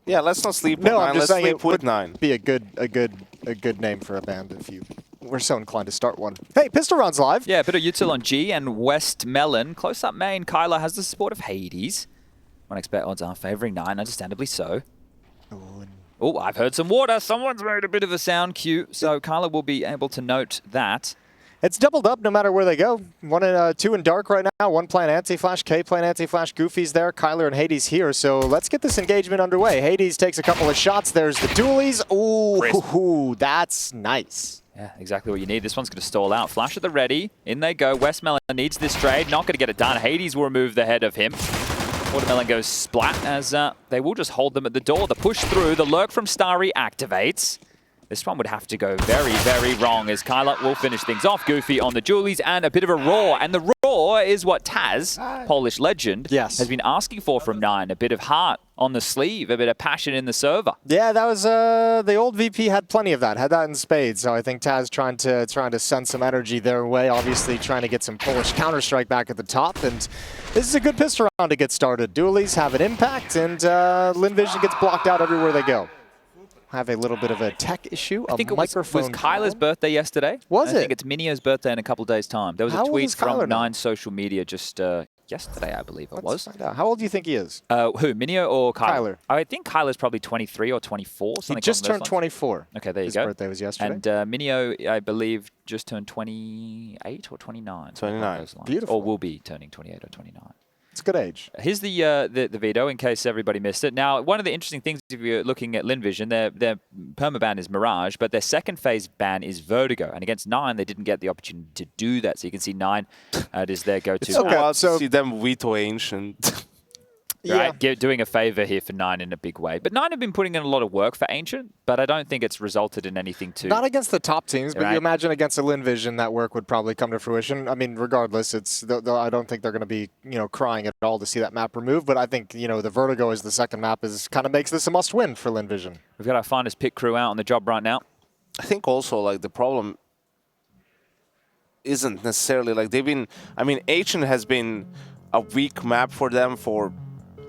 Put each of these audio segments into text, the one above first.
Yeah, let's not sleep with No, 9. I'm just Let's saying sleep it with would 9. be a good name for a band if you were so inclined to start one. Hey, Pistol Round's live. Yeah, a bit of util on G and West Melon. Close up main, Kyler has the support of Hades. 1xBet odds are favouring 9, understandably so. Oh, I've heard some water. Someone's made a bit of a sound cue, so Kyler will be able to note that. It's doubled up no matter where they go. 1 and 2 in dark right now. 1 playing anti-flash, K playing anti-flash. Goofy's there, Kyler and Hades here. So let's get this engagement underway. Hades takes a couple of shots. There's the dualies. Ooh, that's nice. Yeah, exactly what you need. This one's going to stall out. Flash at the ready. In they go. West Melon needs this trade. Not going to get it done. Hades will remove the head of him. Watermelon goes splat as they will just hold them at the door. The push through. The lurk from Starry activates. This one would have to go very, very wrong as Kyler will finish things off. Goofy on the Julies and a bit of a roar. And the roar is what Taz, Polish legend, has been asking for from 9. A bit of heart on the sleeve, a bit of passion in the server. Yeah, that was the old VP had plenty of that. Had that in spades. So I think Taz trying to send some energy their way. Obviously trying to get some Polish Counter-Strike back at the top. And this is a good pistol round to get started. Dualies have an impact, and Lynn Vision gets blocked out everywhere they go. Have a little bit of a tech issue. I think it was Kyler's problem. birthday yesterday. Was it? I think it's Mynio's birthday in a couple of days' time. There was How a old tweet is Kyler from now? 9 social media just yesterday, I believe it was. Find out. How old do you think he is? Who, Mynio or Kyler? Kyler. I think Kyler's probably 23 or 24. He just turned 24. Okay, there you His go. His birthday was yesterday. And Mynio, I believe, just turned 28 or 29. 29. Beautiful. Or will be turning 28 or 29. It's a good age. Here's the veto in case everybody missed it. Now, one of the interesting things, if you're looking at Lynn Vision, their permaban is Mirage, but their second phase ban is Vertigo. And against 9, they didn't get the opportunity to do that. So you can see 9 is their go-to. It's so wild to see them veto Ancient. Right, doing a favor here for 9 in a big way. But 9 have been putting in a lot of work for Ancient, but I don't think it's resulted in anything too... Not against the top teams, but you imagine against a Lynn Vision, that work would probably come to fruition. I mean, regardless, I don't think they're going to be, crying at all to see that map removed, but I think, the Vertigo as the second map kind of makes this a must-win for Lynn Vision. We've got our finest pit crew out on the job right now. I think also, the problem isn't necessarily, they've been... I mean, Ancient has been a weak map for them for...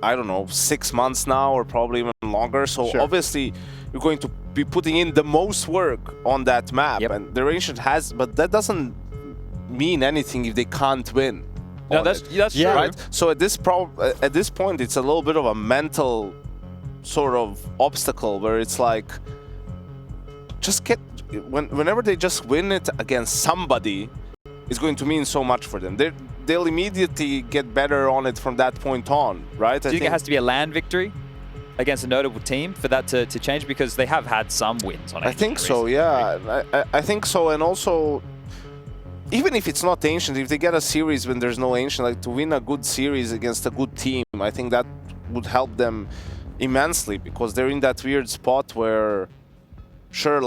I don't know, 6 months now or probably even longer. So obviously you're going to be putting in the most work on that map. And the Ancient has, but that doesn't mean anything if they can't win. No, that's true. Right? So at this point, it's a little bit of a mental sort of obstacle where it's like, just whenever they just win it against somebody, it's going to mean so much for them. They'll immediately get better on it from that point on, right? Do you think it has to be a land victory against a notable team for that to change? Because they have had some wins on it. I think so, yeah. I think so. And also, even if it's not Ancient, if they get a series when there's no Ancient, to win a good series against a good team, I think that would help them immensely because they're in that weird spot where, sure,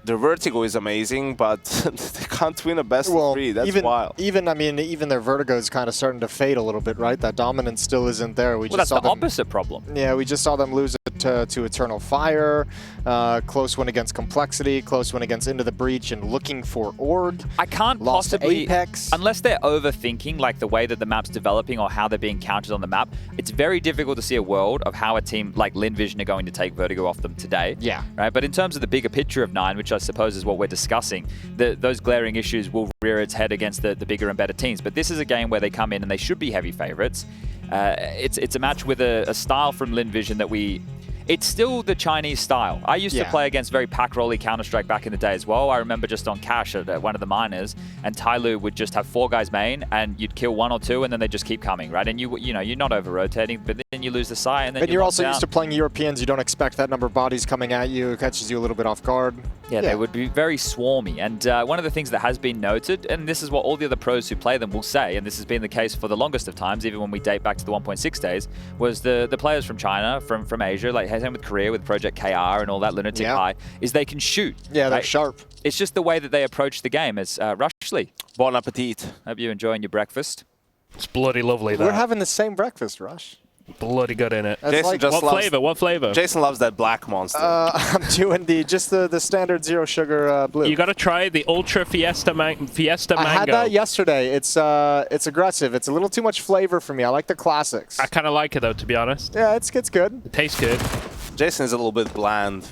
their Vertigo is amazing, but they can't win a best of 3. That's wild. Even their Vertigo is kind of starting to fade a little bit, right? That dominance still isn't there. That's the opposite problem. Yeah, we just saw them lose it to Eternal Fire. Close win against Complexity. Close win against Into the Breach and Looking for Org. I can't lost possibly... Apex. Unless they're overthinking the way that the map's developing or how they're being counted on the map, it's very difficult to see a world of how a team like Lynn Vision are going to take Vertigo off them today. Yeah. Right. But in terms of the bigger picture of 9, which I suppose is what we're discussing, those glaring issues will rear its head against the bigger and better teams. But this is a game where they come in and they should be heavy favorites. It's a match with a style from Lynn Vision that it's still the Chinese style. I used to play against very pack-rolly Counter-Strike back in the day as well. I remember just on Cash at one of the minors, and Tyloo would just have 4 guys main, and you'd kill 1 or 2, and then they just keep coming, right? And you're not over-rotating, but then you lose the side, and then you're also used to playing Europeans. You don't expect that number of bodies coming at you. It catches you a little bit off guard. Yeah, they would be very swarmy. And one of the things that has been noted, and this is what all the other pros who play them will say, and this has been the case for the longest of times, even when we date back to the 1.6 days, was the players from China, from Asia, same with Korea, with Project KR and all that, Lunatic High, is they can shoot. Yeah, they're sharp. It's just the way that they approach the game. As Rushley. Bon appetit. Hope you're enjoying your breakfast. It's bloody lovely, that. We're having the same breakfast, Rush. Bloody good in it. Jason just loves, What flavor? Jason loves that black monster. I'm doing the standard 0 sugar blue. You got to try the Ultra Fiesta Mango. I had that yesterday. It's aggressive. It's a little too much flavor for me. I like the classics. I kind of like it though, to be honest. Yeah, it's good. It tastes good. Jason is a little bit bland.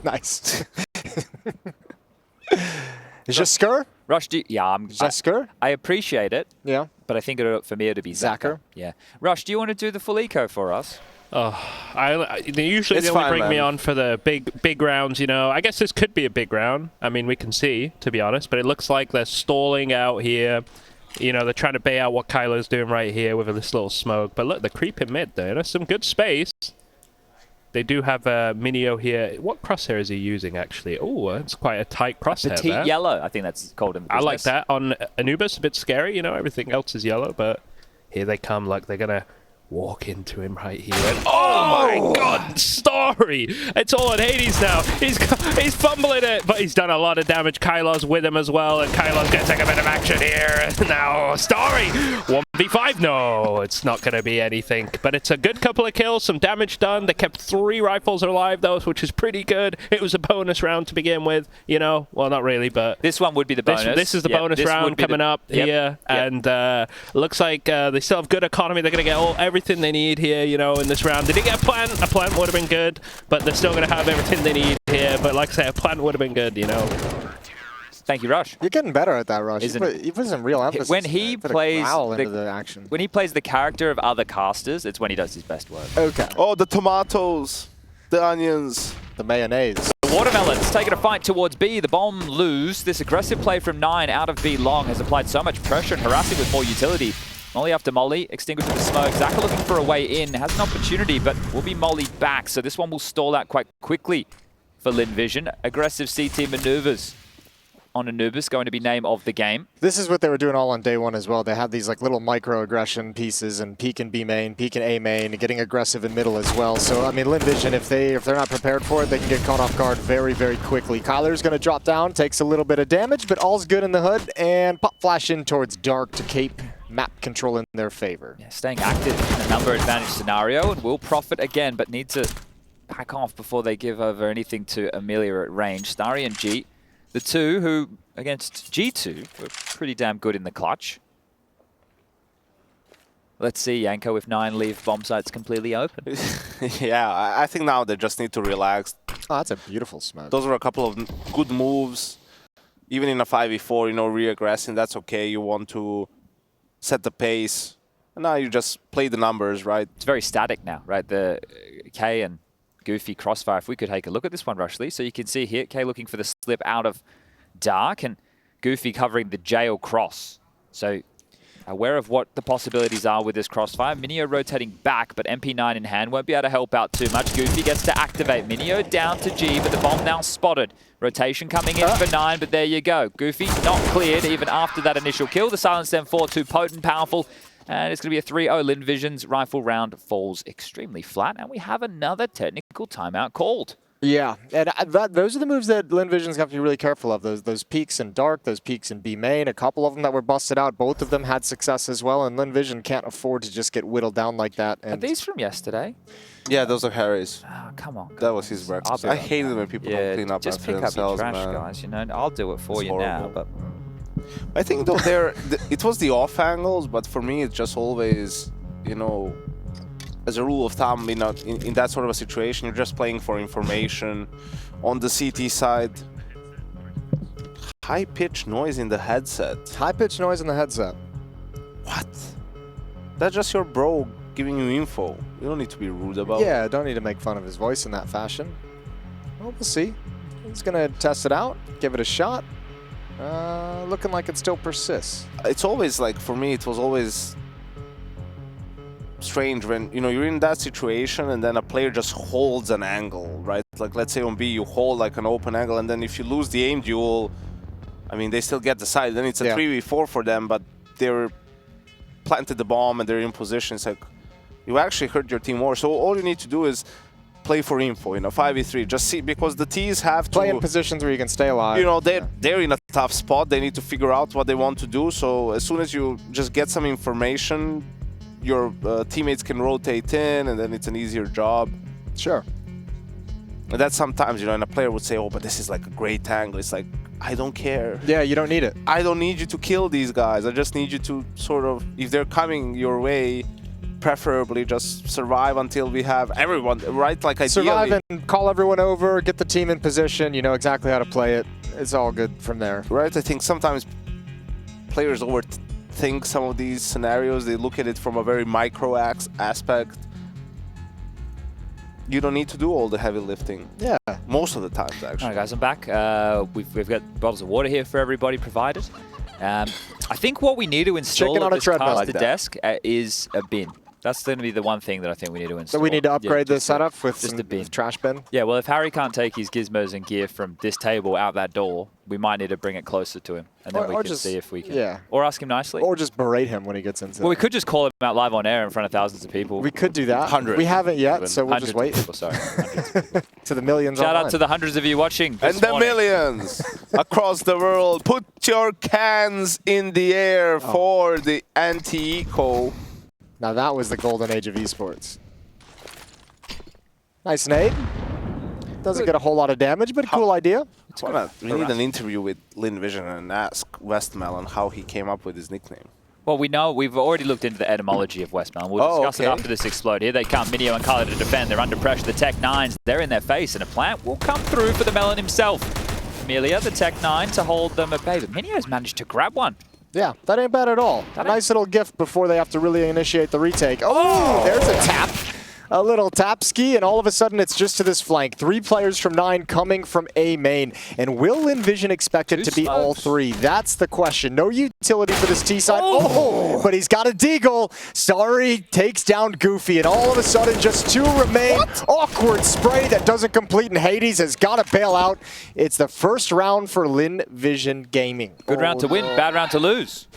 Nice. Is just Skur? Rush, I appreciate it. Yeah. But I think for me it'd be Zacher. Yeah. Rush, do you want to do the full eco for us? They usually It's only fine, bring me man. on for the big rounds, you know. I guess this could be a big round. I mean, we can see, to be honest, but it looks like they're stalling out here. You know, they're trying to bait out what Kylo's doing right here with this little smoke. But look, they're creeping mid there. There's some good space. They do have mynio here. What crosshair is he using, actually? Oh, it's quite a tight crosshair Petite there. yellow, I think that's called in business. I like that. On Anubis, a bit scary, you know, everything else is yellow, but here they come. Look, they're going to walk into him right here. And, oh my God, Starry! It's all in Hades now. He's fumbling it, but he's done a lot of damage. Kylo's with him as well, and Kylo's going to take a bit of action here. Now, Starry, 1v5. No, it's not going to be anything, but it's a good couple of kills, some damage done. They kept 3 rifles alive, though, which is pretty good. It was a bonus round to begin with, you know. Well, not really, but this one would be the bonus. This is the bonus round coming up here, and looks like they still have good economy. They're going to get everything they need here, you know, in this round. They didn't get a plant. A plant would have been good, but they're still going to have everything they need here. But like I say, a plant would have been good, you know. Thank you, Rush. You're getting better at that, Rush. Isn't You put some real emphasis when he plays into the action. When he plays the character of other casters, it's when he does his best work. Okay. Oh, the tomatoes, the onions. The mayonnaise. Watermelons taking a fight towards B. The bomb lose. This aggressive play from 9 out of B long has applied so much pressure and harassing with more utility. Molly after Molly, extinguishing the smoke. Zacher looking for a way in, has an opportunity, but will be Molly back. So this one will stall out quite quickly for Lynn Vision. Aggressive CT maneuvers on Anubis, going to be name of the game. This is what they were doing all on day one as well. They had these like little micro-aggression pieces and peek and B main, peek and A main, and getting aggressive in middle as well. So, I mean, Lynn Vision, if they're not prepared for it, they can get caught off guard very, very quickly. Kyler's going to drop down, takes a little bit of damage, but all's good in the hood, and pop flash in towards Dark to cape map control in their favor. Yeah, staying active in a number advantage scenario and will profit again, but need to back off before they give over anything to Emilia at range. Starry and G, the two who, against G2, were pretty damn good in the clutch. Let's see, Yanko, with 9 leave bomb sites completely open. Yeah, I think now they just need to relax. Oh, that's a beautiful smoke. Those were a couple of good moves. Even in a 5v4, you know, re-aggressing, that's okay. You want to set the pace. And now you just play the numbers, right? It's very static now, right? The K and Goofy crossfire. If we could take a look at this one, Rushley. So you can see here, K looking for the slip out of Dark and Goofy covering the jail cross. So aware of what the possibilities are with this crossfire. mynio rotating back, but MP9 in hand won't be able to help out too much. Goofy gets to activate. mynio down to G, but the bomb now spotted. Rotation coming in for 9, but there you go. Goofy not cleared even after that initial kill. The Silence M4 too potent, powerful. And it's going to be a 3-0. Lynn Vision's rifle round falls extremely flat. And we have another technical timeout called. Yeah, and those are the moves that Lynn Vision's got to be really careful of. Those peaks in Dark, those peaks in B main, a couple of them that were busted out. Both of them had success as well, and Lynn Vision can't afford to just get whittled down like that. And Are these from yesterday? Yeah, those are Harry's. Oh, come on. That was his breakfast. I hate it when people don't clean up just after pick up your themselves, trash, man. guys. You know, I'll do it for It's you now. horrible. But I think though it was the off angles, but for me it's just always, you know, as a rule of thumb, in that sort of a situation, you're just playing for information. On the CT side, high-pitched noise in the headset. high-pitched noise in the headset. What? That's just your bro giving you info. You don't need to be rude about it. Yeah, don't need to make fun of his voice in that fashion. Well, we'll see. He's going to test it out, give it a shot. Looking like it still persists. It's always like, for me, it was always strange when, you know, you're in that situation and then a player just holds an angle, right? Like, let's say on B, you hold like an open angle, and then if you lose the aim duel, I mean, they still get the side. Then it's a 3v4 for them, but they're planted the bomb and they're in position. It's like, you actually hurt your team more. So all you need to do is play for info, you know, 5v3. Just see, because the T's have to play in positions where you can stay alive. You know, they're in a tough spot. They need to figure out what they want to do. So as soon as you just get some information, your teammates can rotate in, and then it's an easier job. Sure. And that's sometimes, you know, and a player would say, oh, but this is like a great angle. It's like, I don't care. Yeah, you don't need it. I don't need you to kill these guys. I just need you to sort of, if they're coming your way, preferably just survive until we have everyone, right? Like ideally. Survive and call everyone over, get the team in position, you know exactly how to play it. It's all good from there. Right, I think sometimes players overthink some of these scenarios. They look at it from a very micro aspect. You don't need to do all the heavy lifting. Yeah. Most of the times, actually. All right, guys, I'm back. We've got bottles of water here for everybody provided. I think what we need to install Chicken at on a this treadmill. caster Like that. desk is a bin. That's going to be the one thing that I think we need to install. So we need to upgrade the setup with just some a bin. trash bin. Yeah, well, if Harry can't take his gizmos and gear from this table out that door, we might need to bring it closer to him, and then Or we can just- see if we can. yeah. Or ask him nicely. Or just berate him when he gets into well, we it. could just call him out live on air in front of thousands of people. We could do that. Hundreds. We haven't yet, Even. so we'll Hundreds just wait of people, sorry. Hundreds of people. to the millions Shout online. out to the hundreds of you watching And this the morning. millions across the world. Put your cans in the air for the anti-eco. Now that was the golden age of esports. Nice nade. Doesn't get a whole lot of damage, but a cool idea. We need an interview with Lynn Vision and ask Westmelon how he came up with his nickname. Well, we know we've already looked into the etymology of Westmelon. We'll discuss it after this explode. Here they come, mynio and Kyler to defend. They're under pressure. The Tech 9s, they're in their face, and a plant will come through for the Melon himself. Emilia, the Tech 9, to hold them at bay. But mynio's managed to grab one. Yeah, that ain't bad at all. A nice little gift before they have to really initiate the retake. Oh, there's a tap. A little tap ski, and all of a sudden it's just to this flank. 3 players from 9 coming from A main. And will Lynn Vision expect it to be all 3? That's the question. No utility for this T side. Oh, but he's got a deagle. Starry takes down Goofy, and all of a sudden just 2 remain. Awkward spray that doesn't complete, and Hades has got to bail out. It's the first round for Lynn Vision Gaming. Good round to win, bad round to lose.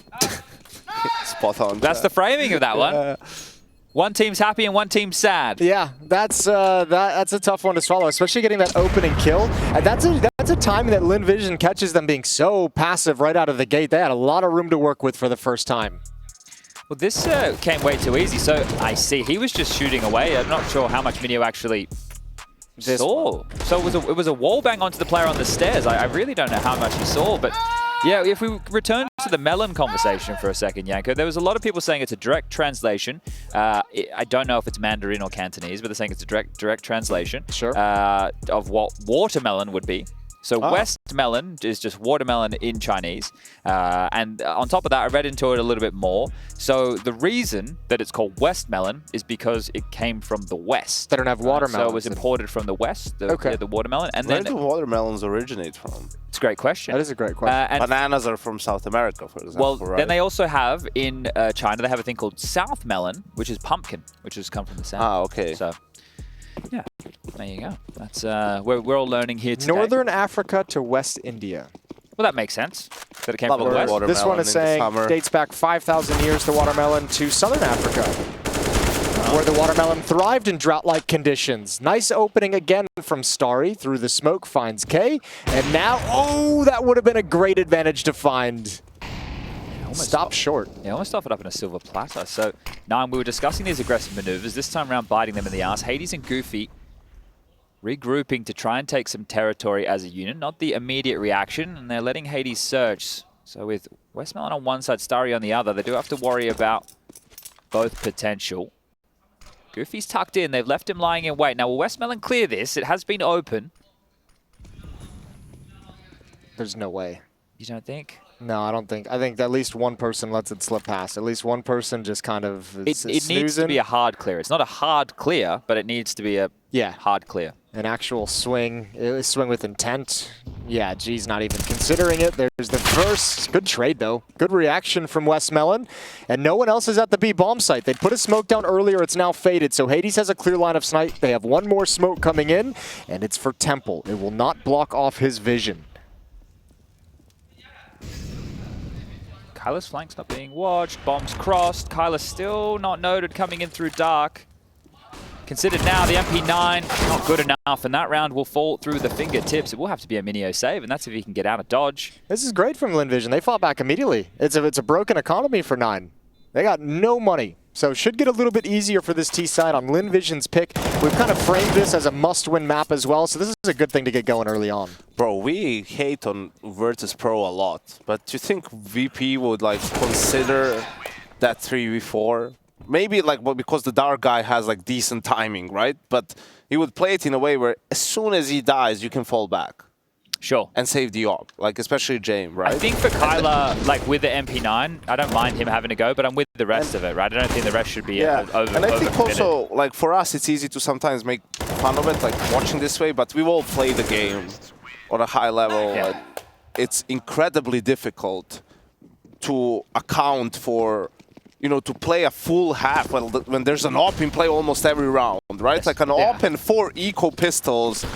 Spot on. That's the framing of that one. One team's happy and one team's sad. Yeah, that's a tough one to swallow, especially getting that opening kill. And that's a time that Lynn Vision catches them being so passive right out of the gate. They had a lot of room to work with for the first time. Well, this came way too easy. So I see he was just shooting away. I'm not sure how much mynio actually saw. So it was a wall bang onto the player on the stairs. I really don't know how much he saw, but yeah, if we return to the Melon conversation for a second, Yanko, there was a lot of people saying it's a direct translation. I don't know if it's Mandarin or Cantonese, but they're saying it's a direct translation of what watermelon would be. So Westmelon is just watermelon in Chinese. And on top of that, I read into it a little bit more. So the reason that it's called Westmelon is because it came from the West. They don't have watermelon. So it was imported from the West, the watermelon. And Where then do watermelons originate from? it's a great question. That is a great question. And Bananas are from South America, for example. well, right? then they also have in China, they have a thing called South melon, which is pumpkin, which has come from the South. Ah, okay. So, yeah, there you go. That's we're all learning here today. Northern Africa to West India. Well, that makes sense. That it came from the Lovely West. water. This one Watermelon is in the saying summer. dates back 5,000 years, the watermelon, to Southern Africa, where the watermelon thrived in drought-like conditions. Nice opening again from Starry through the smoke, finds K, and now, oh, that would have been a great advantage to find. Stop short. Yeah, almost offered up in a silver platter. So, now we were discussing these aggressive maneuvers, this time around biting them in the ass. Hades and Goofy regrouping to try and take some territory as a unit, not the immediate reaction, and they're letting Hades search. So with Westmelon on one side, Starry on the other, they do have to worry about both potential. Goofy's tucked in, they've left him lying in wait. Now, will Westmelon clear this? It has been open. There's no way. You don't think? No, I don't think. I think at least one person lets it slip past. At least one person just kind of It needs to be a hard clear. It's not a hard clear, but it needs to be a hard clear. An actual swing. Swing with intent. Yeah, G's not even considering it. There's the first. Good trade, though. Good reaction from Westmelon. And no one else is at the B bomb site. They put a smoke down earlier. It's now faded. So Hades has a clear line of sight. They have one more smoke coming in, and it's for Temple. It will not block off his vision. Kyler's flank's not being watched. Bombs crossed. Kyler still not noted coming in through dark. Considered now the MP9 not good enough, and that round will fall through the fingertips. It will have to be a mynio save, and that's if he can get out of dodge. This is great from Lynn Vision. They fought back immediately. It's a broken economy for 9. They got no money. So should get a little bit easier for this T side on Lynn Vision's pick. We've kind of framed this as a must-win map as well, so this is a good thing to get going early on. Bro, we hate on Virtus Pro a lot, but do you think VP would like consider that 3v4 maybe like because the dark guy has like decent timing, right? But he would play it in a way where as soon as he dies, you can fall back. Sure. And save the AWP, like especially James, right? I think for Kyler, like with the MP9, I don't mind him having a go, but I'm with the rest of it, right? I don't think the rest should be over. And I think also, like for us, it's easy to sometimes make fun of it, like watching this way, but we've all played the game on a high level. Yeah. And it's incredibly difficult to account for, you know, to play a full half when there's an AWP in play almost every round, right? Yes. Like an AWP and 4 eco pistols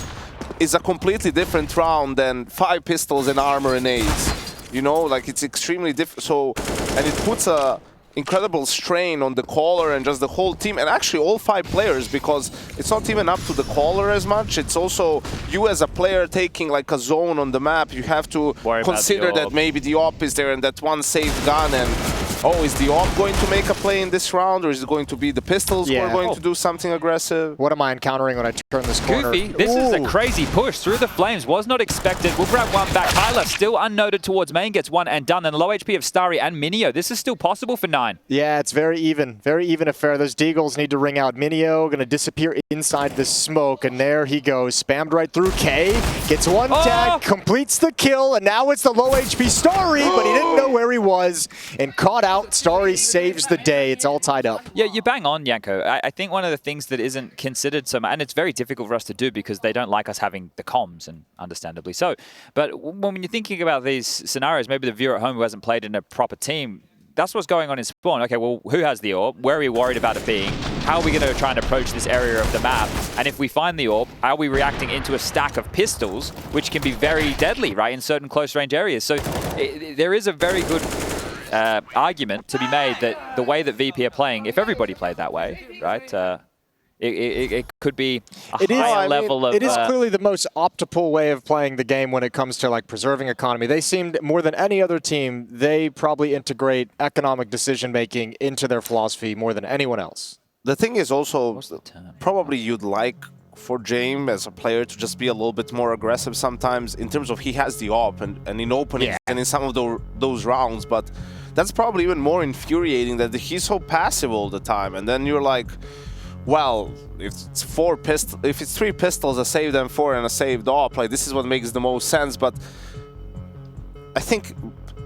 is a completely different round than 5 pistols and armor and nades. You know, like it's extremely different. So, and it puts a incredible strain on the caller and just the whole team, and actually all 5 players, because it's not even up to the caller as much. It's also you as a player taking like a zone on the map. You have to consider that maybe the AWP is there and that one safe gun, and oh, is the AWP going to make a play in this round, or is it going to be the pistols who are going to do something aggressive? What am I encountering when I turn this corner? Goofy, this is a crazy push through the flames. Was not expected. We'll grab one back. Kyler still unnoted towards main, gets one and done. And low HP of Starry and mynio. This is still possible for 9. Yeah, it's very even affair. Those deagles need to ring out. mynio going to disappear inside the smoke, and there he goes. Spammed right through K, gets one tag, completes the kill, and now it's the low HP Starry, but he didn't know where he was and caught out. Starry saves the day. It's all tied up. Yeah, you bang on, Yanko. I think one of the things that isn't considered so much, and it's very difficult for us to do because they don't like us having the comms, and understandably so. But when you're thinking about these scenarios, maybe the viewer at home who hasn't played in a proper team, that's what's going on in Spawn. Okay, well, who has the AWP? Where are we worried about it being? How are we going to try and approach this area of the map? And if we find the AWP, how are we reacting into a stack of pistols, which can be very deadly, right, in certain close-range areas? So there is a very good argument to be made that the way that VP are playing, if everybody played that way, right, it could be a higher level of... It is clearly the most optimal way of playing the game when it comes to like preserving economy. They seemed, more than any other team, they probably integrate economic decision-making into their philosophy more than anyone else. The thing is also, probably you'd like for James as a player to just be a little bit more aggressive sometimes in terms of he has the AWP and in openings and in some of those rounds, but that's probably even more infuriating that he's so passive all the time, and then you're like, well, if it's 3 pistols, a saved M4 and a saved AWP, like this is what makes the most sense. But I think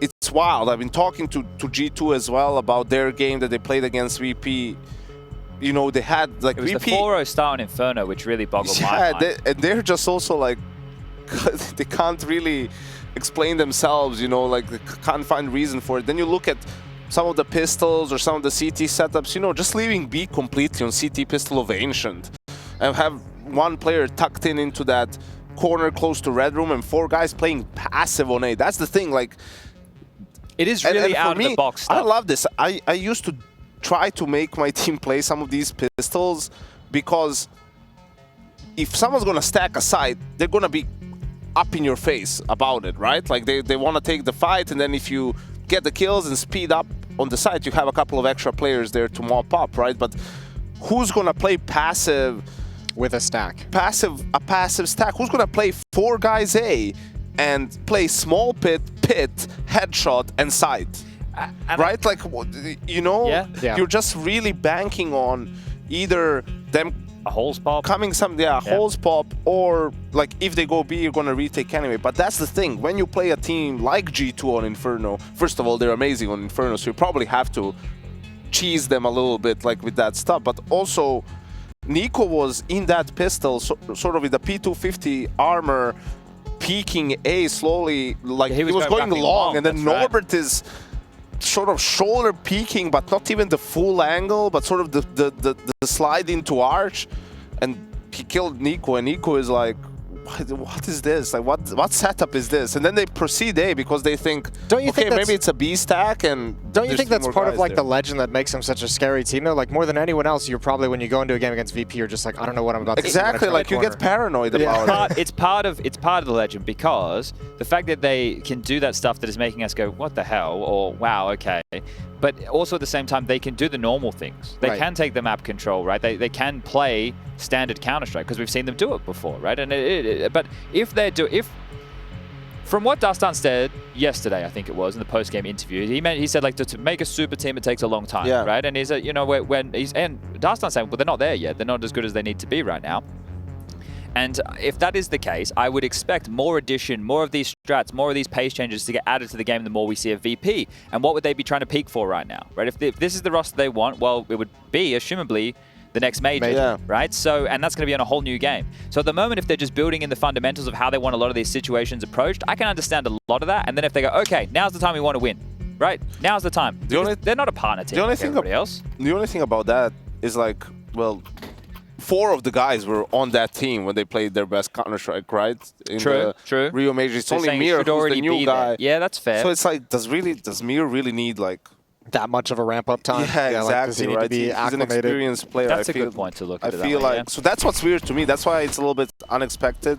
it's wild. I've been talking to G2 as well about their game that they played against VP. You know, they had like it was VP, the 4-0 start on Inferno, which really boggled my mind. And they're just also like they can't really explain themselves. You know, like they can't find reason for it. Then you look at some of the pistols or some of the CT setups, you know, just leaving B completely on CT pistol of Ancient and have one player tucked into that corner close to Red Room and 4 guys playing passive on A. That's the thing, like... It is really out of the box stuff. I love this. I used to try to make my team play some of these pistols because if someone's going to stack a site, they're going to be up in your face about it, right? Like they want to take the fight, and then if you get the kills and speed up on the side, you have a couple of extra players there to mop up, right? But who's gonna play passive with a stack? A passive stack. Who's gonna play 4 guys A and play small pit, headshot, and side? Right? Like, you know, you're just really banking on either them a holes pop holes pop, or like if they go B, you're gonna retake anyway. But that's the thing, when you play a team like G2 on Inferno, first of all, they're amazing on Inferno, so you probably have to cheese them a little bit like with that stuff. But also Nico was in that pistol, sort of with the P250 armor, peeking A slowly, like he was going long, and then Norbert is sort of shoulder peeking, but not even the full angle, but sort of the slide into arch, and he killed Nico, and Nico is like, what is this? Like, what setup is this? And then they proceed A because they think, okay, maybe it's a B stack, and don't you think that's part of like the legend that makes them such a scary team? Though, like more than anyone else, you're probably when you go into a game against VP, you're just like, I don't know what I'm about to do. Exactly, like you get paranoid about it. It's part of the legend, because the fact that they can do that stuff that is making us go, what the hell, or wow, okay. But also at the same time, they can do the normal things. They can take the map control, right? They can play standard Counter-Strike because we've seen them do it before, right? And but if From what Dastan said yesterday, I think it was, in the post-game interview, he said, like, to make a super team, it takes a long time, right? And he's, you know, and Dastan's saying, well, they're not there yet. They're not as good as they need to be right now. And if that is the case, I would expect more addition, more of these strats, more of these pace changes to get added to the game the more we see a VP. And what would they be trying to peak for right now, right? If this is the roster they want, well, it would be, assumably, the next major, right? So, and that's going to be on a whole new game. So at the moment, if they're just building in the fundamentals of how they want a lot of these situations approached, I can understand a lot of that. And then if they go, okay, now's the time we want to win, right? Now's the time. They're not a partner team like everybody else. The only thing about that is, like, well, 4 of the guys were on that team when they played their best Counter-Strike, right? In True. Rio Major. It's So only Mir who's the new guy. Yeah, that's fair. So it's like, does Mir really need, like, that much of a ramp-up time? Yeah, exactly. Like, does he need to be He's an acclimated? experienced player. That's a good point to look at. I feel like, so that's what's weird to me. That's why it's a little bit unexpected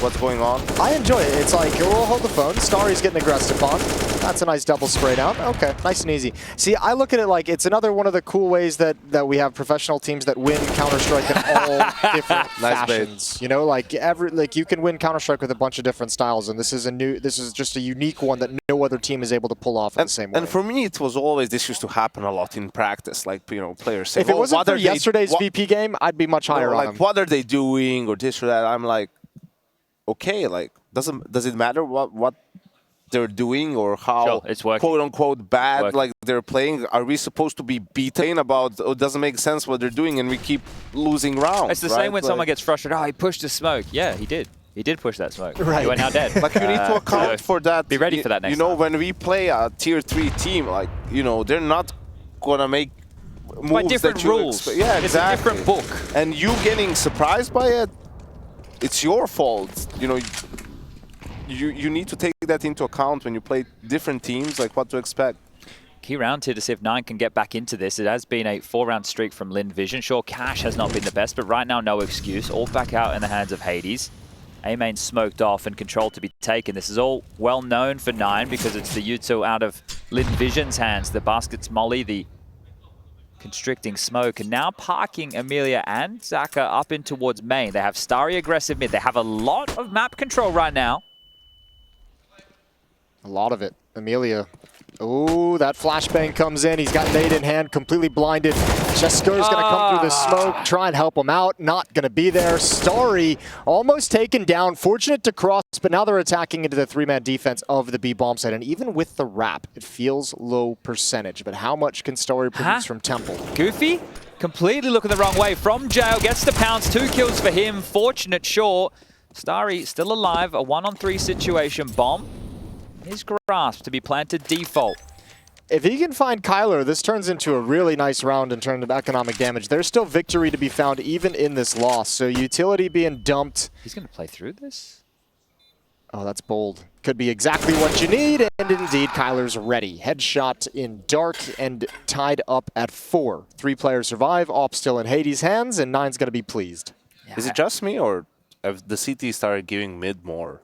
what's going on. I enjoy it. It's like, we'll hold the phone. Starry's getting aggressed upon. That's a nice double spray down. Okay, nice and easy. See, I look at it like it's another one of the cool ways that we have professional teams that win Counter-Strike in all different fashions. You know, like you can win Counter-Strike with a bunch of different styles, and this is just a unique one that no other team is able to pull off in the same way. And for me, it was always, this used to happen a lot in practice. Like, you know, players say, if it wasn't for yesterday's VP game, I'd be much higher on them. What are they doing or this or that? I'm like, okay, like, does it matter what they're doing or how it's quote unquote bad like they're playing? Are we supposed to be beaten about it doesn't make sense what they're doing and we keep losing rounds? It's the same when someone gets frustrated. Oh, he pushed the smoke. Yeah, he did. He did push that smoke. Right. You are now dead. Like, you need to account for that. Be ready for that next You know, time. when we play a tier 3 team, like, you know, they're not gonna make moves by different that you rules. Yeah, it's exactly. a different book. And you getting surprised by it, it's your fault. You know, you need to take that into account when you play different teams, like what to expect. Key round here to see if Nine can get back into this. It has been a 4-round streak from Lynn Vision. Sure, Cash has not been the best, but right now, no excuse. All back out in the hands of Hades. A-main smoked off and control to be taken. This is all well known for Nine because it's the util out of Lynn Vision's hands. The basket's molly, the constricting smoke, and now parking Emilia and Zaka up in towards main. They have Starry aggressive mid. They have a lot of map control right now. A lot of it. Emilia. Oh, that flashbang comes in. He's got nade in hand, completely blinded. Chesker's going to come through the smoke, try and help him out. Not going to be there. Starry almost taken down. Fortunate to cross, but now they're attacking into the 3-man defense of the B bomb site. And even with the wrap, it feels low percentage. But how much can Starry produce from Temple? Goofy, completely looking the wrong way. From jail, gets the pounce. 2 kills for him. Fortunate, sure. Starry still alive. A 1-on-3 situation. Bomb. His grasp to be planted default. If he can find Kyler, this turns into a really nice round in terms of economic damage. There's still victory to be found even in this loss. So utility being dumped. He's going to play through this? Oh, that's bold. Could be exactly what you need. And indeed, Kyler's ready. Headshot in dark and tied up at 4. 3 players survive. Op still in Hades' hands, and Nine's going to be pleased. Yeah. Is it just me, or have the CT started giving mid more?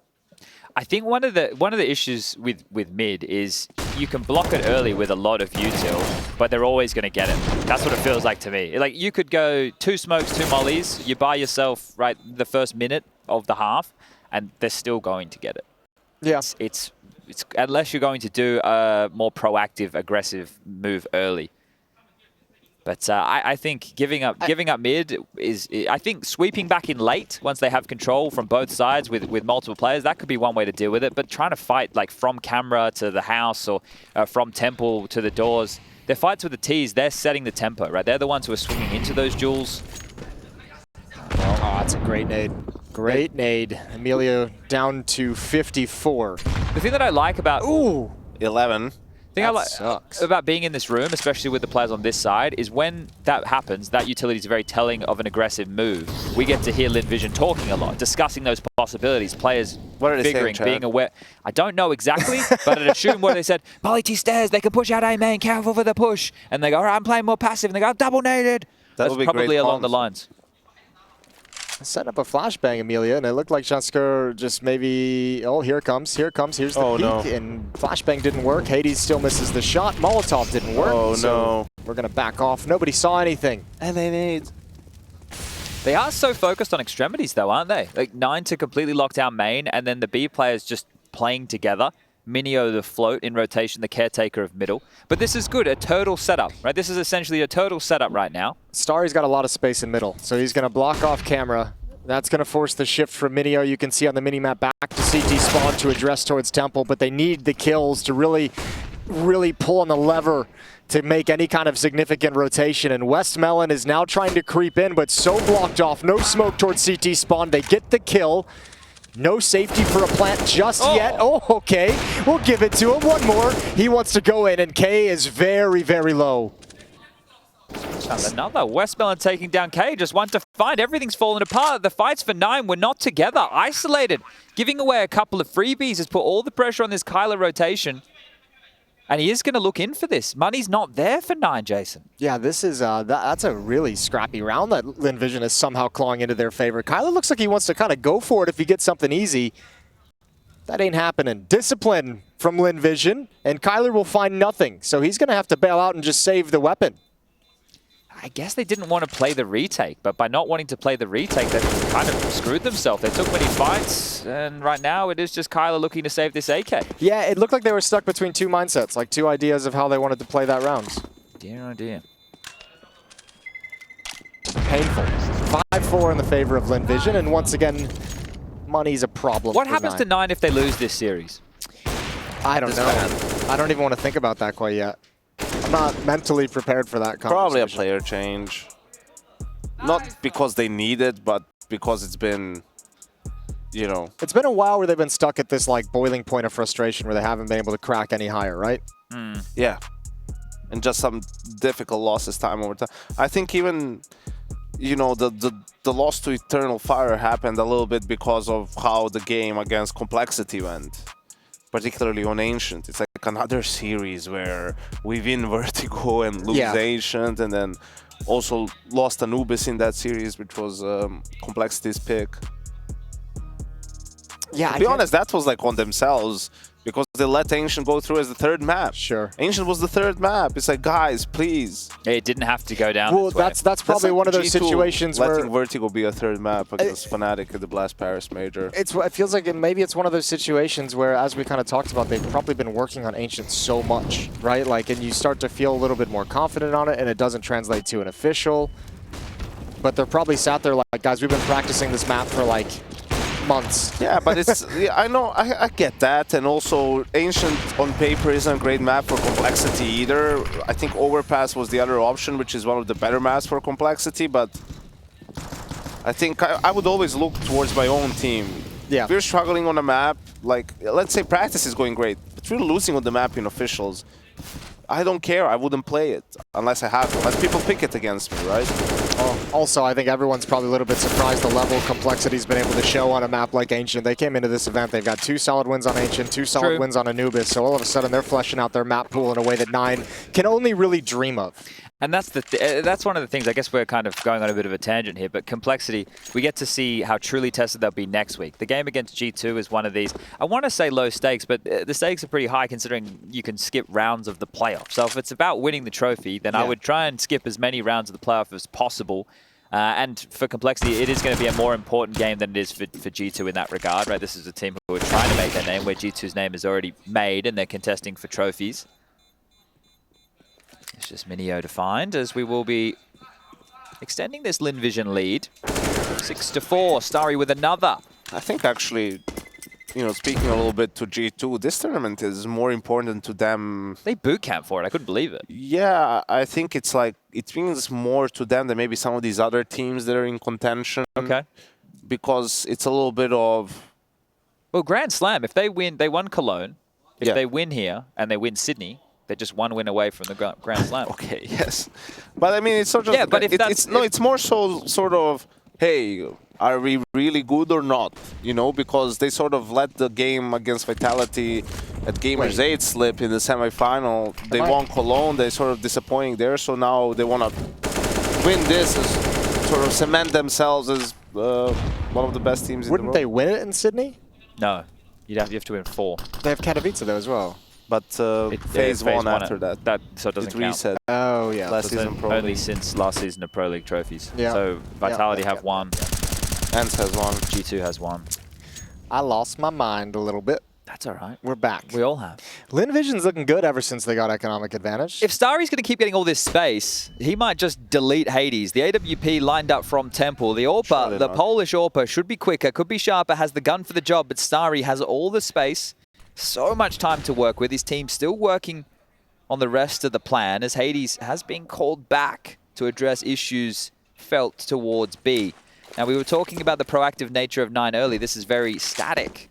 I think one of the issues with mid is you can block it early with a lot of util, but they're always going to get it. That's what it feels like to me. Like, you could go 2 smokes, 2 mollies, you buy yourself right the first minute of the half, and they're still going to get it. Yeah. It's unless you're going to do a more proactive, aggressive move early. But I think giving up mid is, I think sweeping back in late once they have control from both sides with multiple players, that could be one way to deal with it. But trying to fight like from camera to the house or from temple to the doors, their fights with the T's, they're setting the tempo, right? They're the ones who are swinging into those duels. Oh, that's a great nade. Great nade. Emilia down to 54. The thing that I like about 11. The thing I like about being in this room, especially with the players on this side, is when that happens, that utility is very telling of an aggressive move. We get to hear Lynn Vision talking a lot, discussing those possibilities, players figuring, being aware. I don't know exactly, but I'd assume what they said, Molly T stairs, they can push out A main, careful for the push. And they go, all right, I'm playing more passive. And they go, double naded. That's probably along the lines. Set up a flashbang, Emilia, and it looked like Shansker just maybe, oh, here it comes, here's the peek, and flashbang didn't work. Hades still misses the shot. Molotov didn't work. Oh, so no. We're going to back off. Nobody saw anything. And they need. They are so focused on extremities, though, aren't they? Like, 9 to completely lock down main, and then the B players just playing together. mynio the float in rotation, the caretaker of middle. But this is good, a turtle setup, right? This is essentially a turtle setup right now. Starry's got a lot of space in middle, so he's going to block off camera. That's going to force the shift from mynio. You can see on the minimap back to CT spawn to address towards Temple, but they need the kills to really pull on the lever to make any kind of significant rotation. And Westmelon is now trying to creep in, but so blocked off. No smoke towards CT spawn. They get the kill. No safety for a plant just yet. Oh, okay. We'll give it to him. One more. He wants to go in, and K is very, very low. And another Westmelon taking down K, just one to find. Everything's fallen apart. The fights for 9 were not together, isolated. Giving away a couple of freebies has put all the pressure on this Kyler rotation. And he is going to look in for this. Money's not there for 9, Jason. Yeah, this is that's a really scrappy round that Lynn Vision is somehow clawing into their favor. Kyler looks like he wants to kind of go for it if he gets something easy. That ain't happening. Discipline from Lynn Vision, and Kyler will find nothing. So he's going to have to bail out and just save the weapon. I guess they didn't want to play the retake, but by not wanting to play the retake, they kind of screwed themselves. They took many fights, and right now it is just Kyler looking to save this AK. Yeah, it looked like they were stuck between two mindsets, like two ideas of how they wanted to play that round. Dear oh dear. Painful. 5-4 in the favor of Lynn Vision, and once again, money's a problem. What happens to 9 if they lose this series? I don't know. I don't even want to think about that quite yet. I'm not mentally prepared for that conversation. Probably a player change. Not because they need it, but because it's been, you know. It's been a while where they've been stuck at this like boiling point of frustration where they haven't been able to crack any higher, right? Yeah. And just some difficult losses time over time. I think even, you know, the loss to Eternal Fire happened a little bit because of how the game against Complexity went. Particularly on Ancient. It's like another series where we win Vertigo and lose Ancient, and then also lost Anubis in that series, which was Complexity's pick. Yeah, to be honest, that was like on themselves because they let Ancient go through as the third map. Sure. Ancient was the third map. It's like, guys, please. It didn't have to go down Well, this way. that's probably like one of those G2 situations where letting Vertigo be a third map against Fnatic at the Blast Paris Major. it feels like maybe it's one of those situations where, as we kind of talked about, they've probably been working on Ancient so much, right? Like, and you start to feel a little bit more confident on it, and it doesn't translate to an official. But they're probably sat there like, guys, we've been practicing this map for like months. Yeah, but it's, yeah, I know, I get that. And also, Ancient on paper isn't a great map for Complexity either. I think Overpass was the other option, which is one of the better maps for Complexity, but I think I would always look towards my own team. Yeah. If we're struggling on a map, like, let's say practice is going great, but we're losing on the map in officials. I don't care, I wouldn't play it unless I have to, unless people pick it against me, right? Also, I think everyone's probably a little bit surprised the level of Complexity's been able to show on a map like Ancient. They came into this event, they've got 2 solid wins on Ancient, 2 solid wins on Anubis, so all of a sudden they're fleshing out their map pool in a way that 9 can only really dream of. And that's that's one of the things, I guess we're kind of going on a bit of a tangent here, but Complexity, we get to see how truly tested they'll be next week. The game against G2 is one of these, I want to say low stakes, but the stakes are pretty high considering you can skip rounds of the playoff. So if it's about winning the trophy, then I would try and skip as many rounds of the playoff as possible. And for Complexity, it is going to be a more important game than it is for G2 in that regard, right? This is a team who are trying to make their name, where G2's name is already made and they're contesting for trophies. It's just mynio to find, as we will be extending this Lynn Vision lead. 6-4, Starry with another. I think actually, you know, speaking a little bit to G2, this tournament is more important to them. They boot camp for it, I couldn't believe it. Yeah, I think it's like, it means more to them than maybe some of these other teams that are in contention. Okay. Because it's a little bit of... Well, Grand Slam, if they win, they won Cologne. If they win here and they win Sydney, they're just 1 win away from the Grand Slam. Okay, yes. But I mean, it's not just... Yeah, but if it's more so sort of, hey, are we really good or not? You know, because they sort of let the game against Vitality at Gamers 8 slip in the semifinal. They won Cologne, they're sort of disappointing there, so now they want to win this, as sort of cement themselves as one of the best teams in the world. Wouldn't they win it in Sydney? No, you have to win 4. They have Katowice though as well. But phase one after that. So it doesn't it reset. Oh, yeah. Last season Pro only League. since last season of Pro League trophies. Yeah. So Vitality have 1. ENCE has 1. G2 has 1. I lost my mind a little bit. That's all right. We're back. We all have. Lynn Vision's looking good ever since they got economic advantage. If Starry's going to keep getting all this space, he might just delete Hades. The AWP lined up from Temple. The AWPA, the Polish AWPA should be quicker, could be sharper, has the gun for the job, but Starry has all the space. So much time to work with. His team still working on the rest of the plan as Hades has been called back to address issues felt towards B. Now, we were talking about the proactive nature of 9 early. This is very static.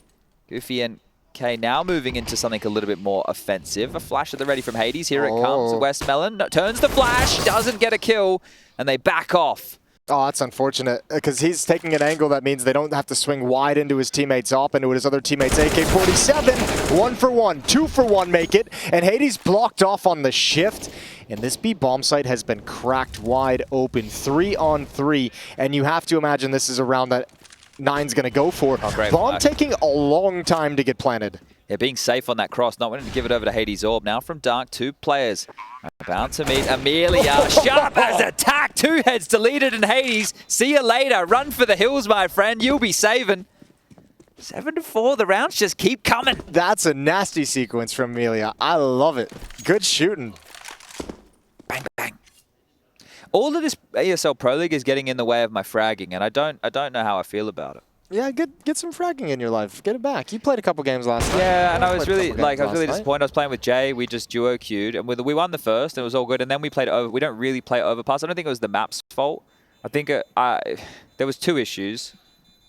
Goofy and K now moving into something a little bit more offensive. A flash at the ready from Hades. Here it comes. Westmelon turns the flash, doesn't get a kill, and they back off. Oh, that's unfortunate, because he's taking an angle that means they don't have to swing wide into his teammates op, into his other teammates AK-47. 1 for 1, 2 for 1 make it, and Hades blocked off on the shift. And this B bomb site has been cracked wide open, 3 on 3, and you have to imagine this is a round that 9's going to go for. Bomb taking a long time to get planted. Yeah, being safe on that cross, not wanting to give it over to Hades Orb. Now from Dark, 2 players about to meet Emilia. Sharp as attack, 2 heads deleted in Hades. See you later. Run for the hills, my friend. You'll be saving. 7-4, the rounds just keep coming. That's a nasty sequence from Emilia. I love it. Good shooting. Bang, bang. All of this ESL Pro League is getting in the way of my fragging, and I don't know how I feel about it. Yeah, get some fragging in your life. Get it back. You played a couple games last night. Yeah, and I was really disappointed. I was playing with Jay. We just duo queued, and we won the first, and it was all good. And then we played over. We don't really play overpass. I don't think it was the map's fault. I think there was 2 issues.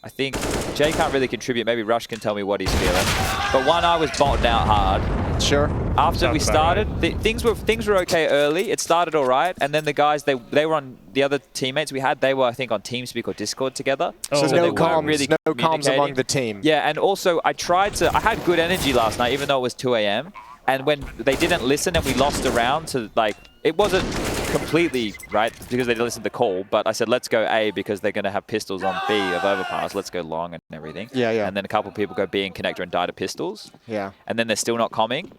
I think Jay can't really contribute. Maybe Rush can tell me what he's feeling. But one, I was bottled out hard. Sure. After we started, things were okay early. It started all right, and then the guys they were on the other teammates we had. They were, I think, on TeamSpeak or Discord together. So no comms among the team. Yeah, and also I had good energy last night, even though it was 2 AM. And when they didn't listen and we lost a round to, like, it wasn't completely right because they didn't listen to the call, but I said, let's go A because they're going to have pistols on B of overpass. Let's go long and everything. Yeah, yeah. And then a couple of people go B and connector and die to pistols. Yeah. And then they're still not comming.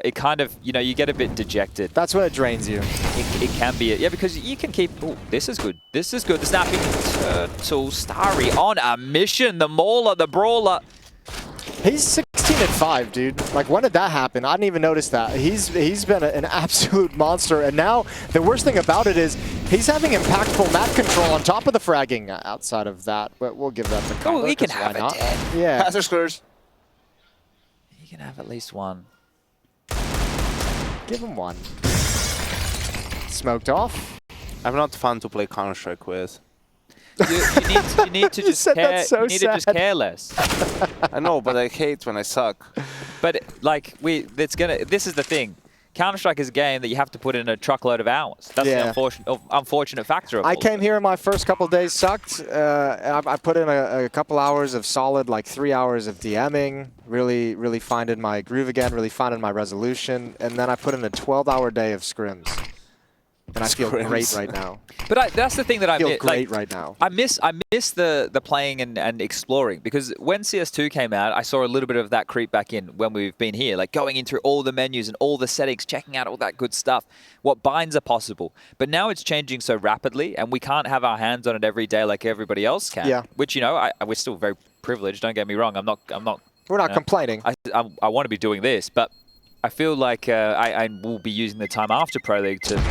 It kind of, you get a bit dejected. That's when it drains you. It can be. Yeah, because you can keep, oh, this is good. This is good. The snapping turtle Starry on a mission. The mauler, the brawler. He's 16-5, dude. Like, when did that happen? I didn't even notice that. He's been an absolute monster, and now the worst thing about it is he's having impactful map control on top of the fragging. Outside of that, but we'll give that the combo. Oh, he can have it. Yeah. Hazard squares. He can have at least one. Give him one. Smoked off. I'm not fun to play Counter-Strike with. You need to just care. You need to just care less. I know, but I hate when I suck. But like this is the thing. Counter-Strike is a game that you have to put in a truckload of hours. That's the unfortunate factor of it. I came here and my first couple of days sucked. I put in a couple hours of solid, like 3 hours of DMing, really finding my groove again, really finding my resolution, and then I put in a 12-hour day of scrims. And I feel great right now. But that's the thing that I feel great right now. I miss the playing and exploring, because when CS2 came out, I saw a little bit of that creep back in when we've been here, like going in through all the menus and all the settings, checking out all that good stuff. What binds are possible. But now it's changing so rapidly, and we can't have our hands on it every day like everybody else can. Yeah. Which, we're still very privileged. Don't get me wrong. I'm not. We're not complaining. I want to be doing this, but I feel like I will be using the time after Pro League to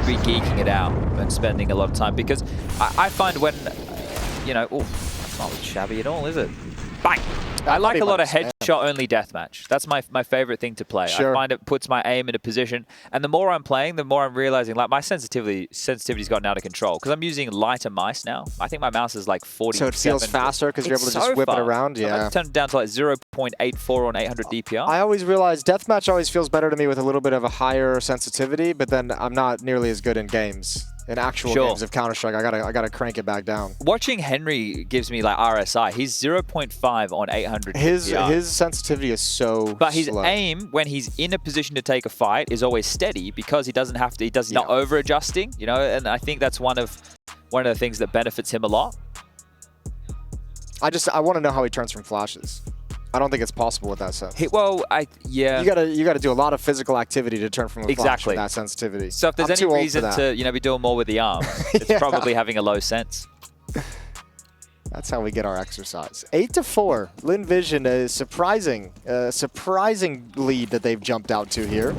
be geeking it out and spending a lot of time, because I find when, that's not shabby at all, is it? Bang! I like a lot of headshot-only deathmatch. That's my favorite thing to play. Sure. I find it puts my aim in a position, and the more I'm playing, the more I'm realizing, like, my sensitivity's gotten out of control, because I'm using lighter mice now. I think my mouse is like 47. So it feels faster because you're able to just whip it around? Yeah. I turned it down to like 0.84 on 800 DPI. I always realize deathmatch always feels better to me with a little bit of a higher sensitivity, but then I'm not nearly as good in games. In actual games of Counter-Strike, I gotta crank it back down. Watching Henry gives me like RSI. He's 0.5 on 800 DPI. His sensitivity is so But his slow. aim, when he's in a position to take a fight, is always steady, because he doesn't have to. He's not over-adjusting, And I think that's one of the things that benefits him a lot. I want to know how he turns from flashes. I don't think it's possible with that sense. You gotta do a lot of physical activity to turn from a flash with that sensitivity. So if there's any reason to be doing more with the arm, it's probably having a low sense. That's how we get our exercise. 8-4. Lynn Vision is surprising lead that they've jumped out to here.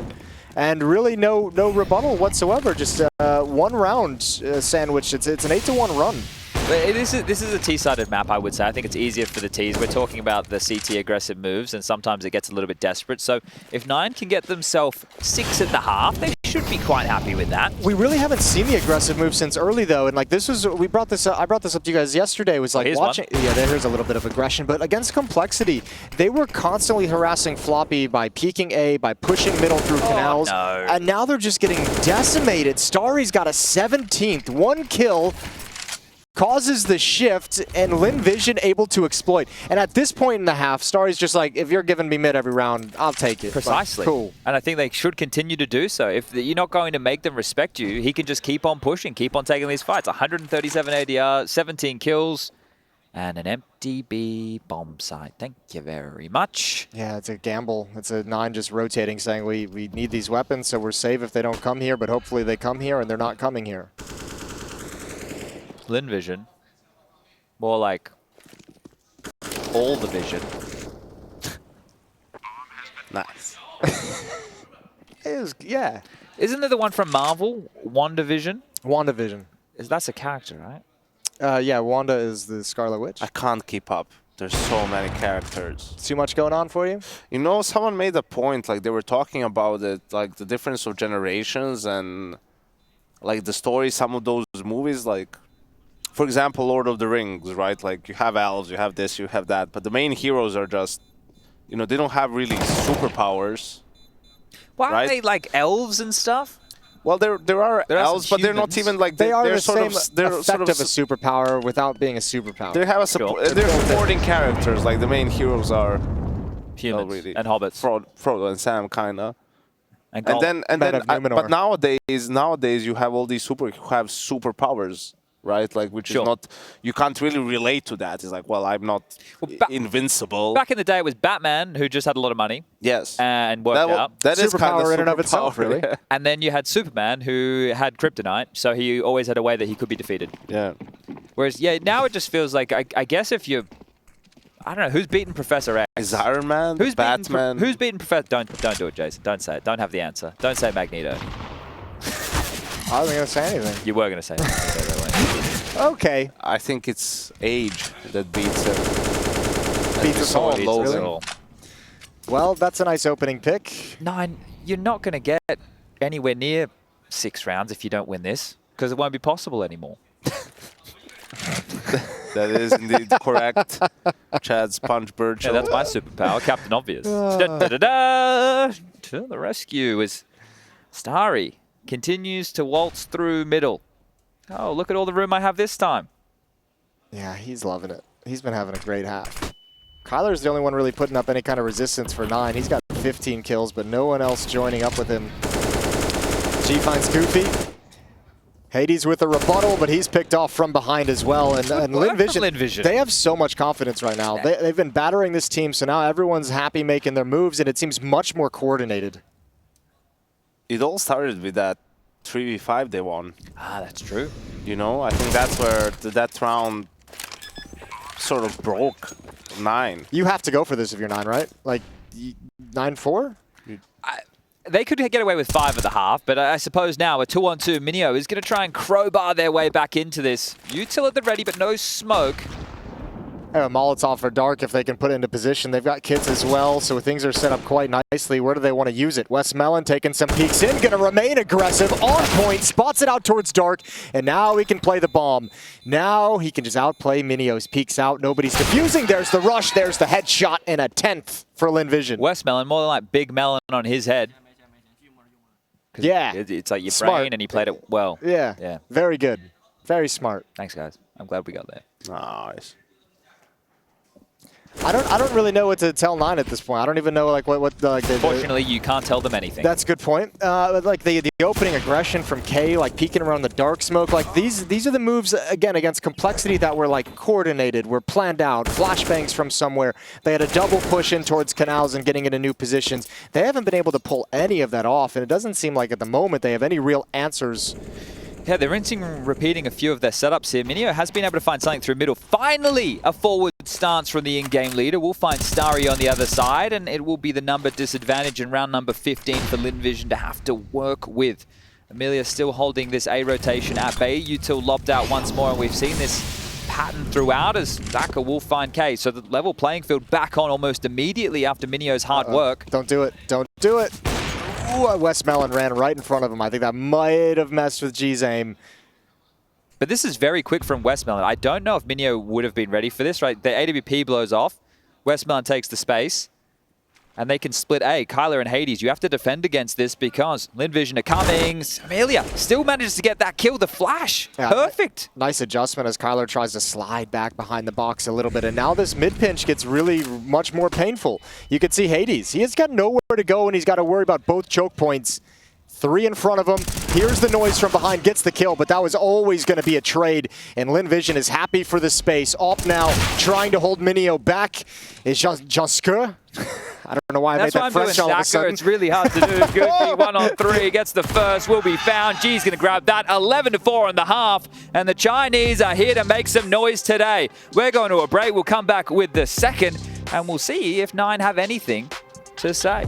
And really no rebuttal whatsoever. Just one round sandwich. It's an 8-1 run. This is a T-sided map, I would say. I think it's easier for the Ts. We're talking about the CT aggressive moves, and sometimes it gets a little bit desperate. So if 9 can get themselves 6 at the half, they should be quite happy with that. We really haven't seen the aggressive move since early, though. And like this was, I brought this up to you guys yesterday. Was like watching. One. Yeah, there's a little bit of aggression, but against Complexity, they were constantly harassing Floppy by peeking A, by pushing middle through canals, no. And now they're just getting decimated. Starry's got a 17th, 1 kill. Causes the shift, and Lynn Vision able to exploit. And at this point in the half, Starry's just like, if you're giving me mid every round, I'll take it. Precisely. Like, cool. And I think they should continue to do so. If you're not going to make them respect you, he can just keep on pushing, keep on taking these fights. 137 ADR, 17 kills, and an empty B bomb site. Thank you very much. Yeah, it's a gamble. It's a 9 just rotating, saying we need these weapons, so we're safe if they don't come here, but hopefully they come here, and they're not coming here. Lynn Vision, more like all the vision. Nice. Yeah. Isn't there the one from Marvel, WandaVision? WandaVision. That's a character, right? Yeah, Wanda is the Scarlet Witch. I can't keep up. There's so many characters. Too much going on for you? You know, someone made a point, like they were talking about it, like the difference of generations and like the story, some of those movies, like for example, Lord of the Rings, right? Like you have elves, you have this, you have that, but the main heroes are just, you know, they don't have really superpowers. Why right? are they like elves and stuff? Well, there are elves, but they're not even like they are they're the sort same of they're effect sort of a superpower without being a superpower. They have a they're supporting characters. Like the main heroes are humans really, and hobbits, Frodo and Sam, kinda. And then but nowadays you have all these who have superpowers. Right, like which is not, you can't really relate to that. It's like, well, I'm not invincible. Back in the day, it was Batman who just had a lot of money. Yes, and worked out. That is kind of in and of itself, really. Yeah. And then you had Superman who had kryptonite, so he always had a way that he could be defeated. Yeah. Whereas, yeah, now it just feels like I guess if you're, I don't know, who's beaten Professor X? Is Iron Man? Who's Batman? Who's beaten Professor? Don't do it, Jason. Don't say it. Don't have the answer. Don't say Magneto. I wasn't going to say anything. You were going to say Magneto. Okay. I think it's age that beats him. Beats us all. Really? Well, that's a nice opening pick. 9, you're not going to get anywhere near 6 rounds if you don't win this, because it won't be possible anymore. That is indeed correct. Chad's Punch Bird. Yeah, that's my superpower, Captain Obvious. Da-da-da-da! To the rescue is Starry. Continues to waltz through middle. Oh, look at all the room I have this time. Yeah, he's loving it. He's been having a great half. Kyler's the only one really putting up any kind of resistance for 9. He's got 15 kills, but no one else joining up with him. G finds Goofy. Hades with a rebuttal, but he's picked off from behind as well. And Lynn Vision, they have so much confidence right now. They've been battering this team, so now everyone's happy making their moves, and it seems much more coordinated. It all started with that 3v5 they won. Ah, that's true. You know, I think that's where that round sort of broke 9. You have to go for this if you're 9, right? Like 9-4? They could get away with 5 at the half, but I suppose now a 2-on-2 mynio is going to try and crowbar their way back into this. Util at the ready, but no smoke. They have a Molotov for Dark if they can put it into position. They've got kits as well, so things are set up quite nicely. Where do they want to use it? Wes Mellon taking some peeks in, going to remain aggressive, on point, spots it out towards Dark, and now he can play the bomb. Now he can just outplay Minios. Peeks out, nobody's defusing. There's the rush, there's the headshot, and a 10th for Lynn Vision. Wes Mellon, more like Big Melon on his head. Yeah. It's like your Smart. brain, and he played it well. Yeah. Very good. Very smart. Thanks, guys. I'm glad we got there. Nice. I don't really know what to tell 9 at this point. I don't even know like what Fortunately, you can't tell them anything. That's a good point. Like the opening aggression from K, like peeking around the dark smoke, like these are the moves again against Complexity that were like coordinated, were planned out, flashbangs from somewhere. They had a double push in towards canals and getting into new positions. They haven't been able to pull any of that off, and it doesn't seem like at the moment they have any real answers Yeah, they're rinsing and repeating a few of their setups here. mynio has been able to find something through middle. Finally, a forward stance from the in-game leader. We'll find Starry on the other side, and it will be the number disadvantage in round number 15 for Lynn Vision to have to work with. Emilia still holding this A rotation at bay. Util lobbed out once more, and we've seen this pattern throughout as Daka will find K. So the level playing field back on almost immediately after mynio's hard work. Don't do it. Don't do it. Ooh, Westmelon ran right in front of him. I think that might have messed with G's aim. But this is very quick from Westmelon. I don't know if mynio would have been ready for this, right? The AWP blows off. Westmelon takes the space. And they can split A. Kyler and Hades, you have to defend against this because Lynn Vision are coming. Emilia still manages to get that kill. The flash. Yeah, perfect. Nice adjustment as Kyler tries to slide back behind the box a little bit. And now this mid pinch gets really much more painful. You can see Hades. He has got nowhere to go, and he's got to worry about both choke points. 3 in front of him. Here's the noise from behind, gets the kill, but that was always going to be a trade. And Lynn Vision is happy for the space. Off now, trying to hold mynio back. Is Jasker? I don't know why I made that French all of a sudden. It's really hard to do. Goofy 1 on 3 gets the first, will be found. G's going to grab that. 11-4 in the half, and the Chinese are here to make some noise today. We're going to a break. We'll come back with the second, and we'll see if 9 have anything to say.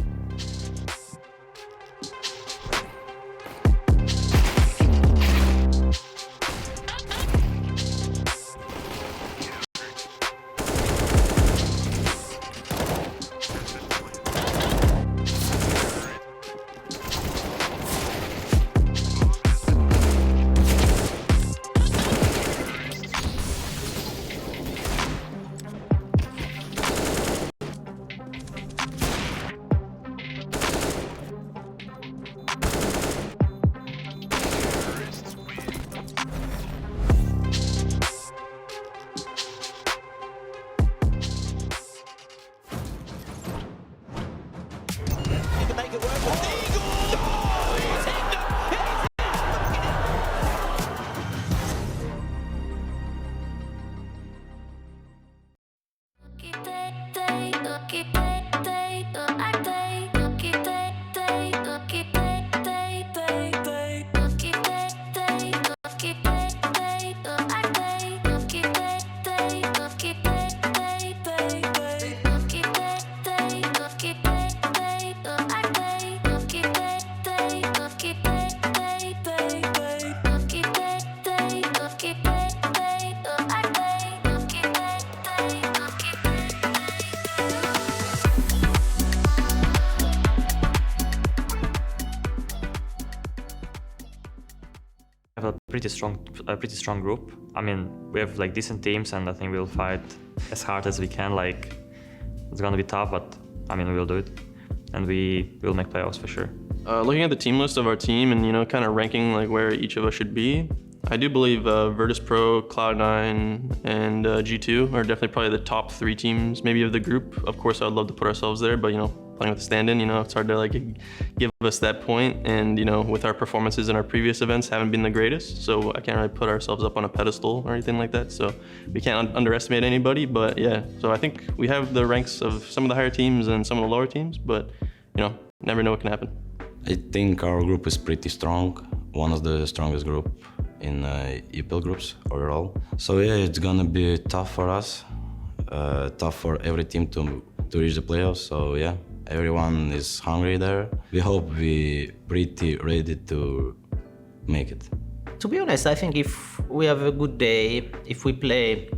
have a pretty strong group. I mean, we have like decent teams, and I think we'll fight as hard as we can. Like, it's gonna be tough, but I mean, we'll do it, and we will make playoffs for sure. Looking at the team list of our team and, you know, kind of ranking like where each of us should be, I do believe Virtus Pro, Cloud9, and G2 are definitely probably the top 3 teams maybe of the group. Of course, I'd love to put ourselves there, but, you know, playing with the stand-in, you know, it's hard to like give us that point. And, you know, with our performances in our previous events haven't been the greatest, so I can't really put ourselves up on a pedestal or anything like that. So we can't underestimate anybody, but yeah. So I think we have the ranks of some of the higher teams and some of the lower teams, but, you know, never know what can happen. I think our group is pretty strong, one of the strongest group in EPL groups overall. So yeah, it's gonna be tough for us, tough for every team to reach the playoffs. So yeah, everyone is hungry there. We hope we're pretty ready to make it. To be honest, I think if we have a good day, if we play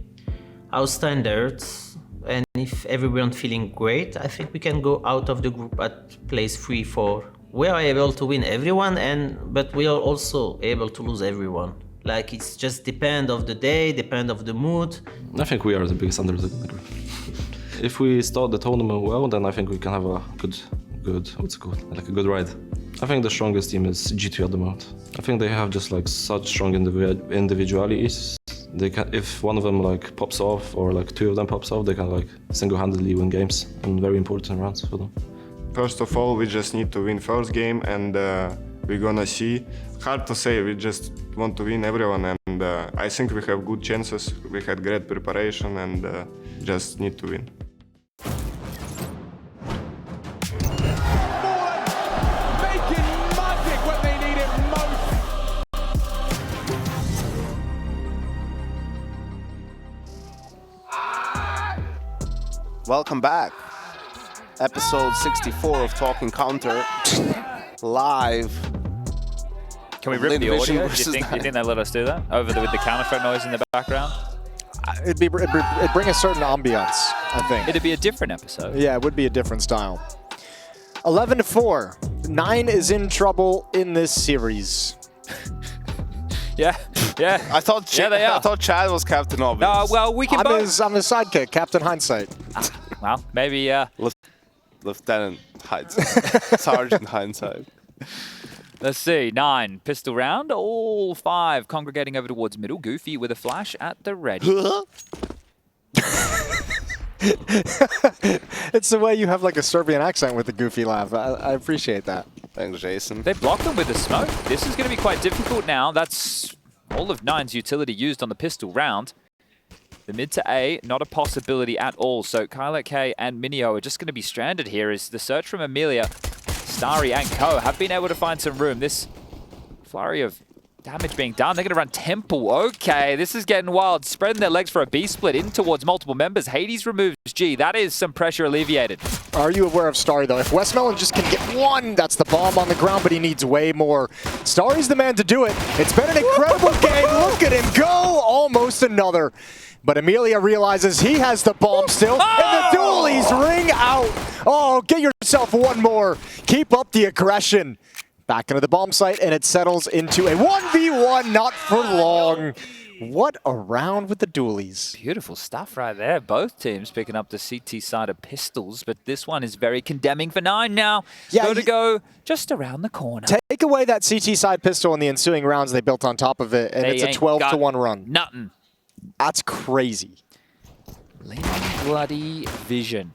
our standards, and if everyone's feeling great, I think we can go out of the group at place 3-4. We are able to win everyone, but we are also able to lose everyone. Like, it's just depend of the day, depend of the mood. I think we are the biggest underdog in the group. If we start the tournament well, then I think we can have a good, what's it called? Like a good ride. I think the strongest team is G2 at the moment. I think they have just like such strong individualities. They can, if one of them like pops off or like 2 of them pops off, they can like single-handedly win games in very important rounds for them. First of all, we just need to win first game, and we're gonna see. Hard to say, we just want to win everyone, and I think we have good chances. We had great preparation, and just need to win. Making magic when they need it most. Welcome back. Episode 64 of Talking Counter. Live. Can we rip Lynn the Vision audio? Do you think they let us do that? With the Counter-Strike noise in the background? It'd bring a certain ambiance, I think. It'd be a different episode. Yeah, it would be a different style. 11-4. 9 is in trouble in this series. Yeah. I thought Chad was Captain Obvious. Well, we can I'm both. his sidekick, Captain Hindsight. Well, maybe. Lieutenant Hindsight. Sergeant Hindsight. Let's see. 9 pistol round. All 5 congregating over towards middle. Goofy with a flash at the ready. It's the way you have like a Serbian accent with the goofy laugh. I appreciate that. Thanks, Jason. They blocked them with the smoke. This is going to be quite difficult now. That's all of 9's utility used on the pistol round. The mid to A, not a possibility at all. So EmiliaQAQ and mynio are just going to be stranded here as the search from Emilia, Starry and co have been able to find some room. This flurry of damage being done. They're going to run Temple. Okay, this is getting wild. Spreading their legs for a B split in towards multiple members. Hades removes G. That is some pressure alleviated. Are you aware of Starry, though? If Westmelon just can get one, that's the bomb on the ground, but he needs way more. Starry's the man to do it. It's been an incredible game. Look at him go. Almost another. But Emilia realizes he has the bomb still, and the dualies ring out. Oh, get yourself one more. Keep up the aggression. Back into the bomb site, and it settles into a 1v1, not for long. What a round with the dualies. Beautiful stuff right there. Both teams picking up the CT side of pistols, but this one is very condemning for 9 now. Yeah, to go just around the corner. Take away that CT side pistol and the ensuing rounds they built on top of it, and it's a 12-1 run. Nothing. That's crazy. Lynn bloody vision.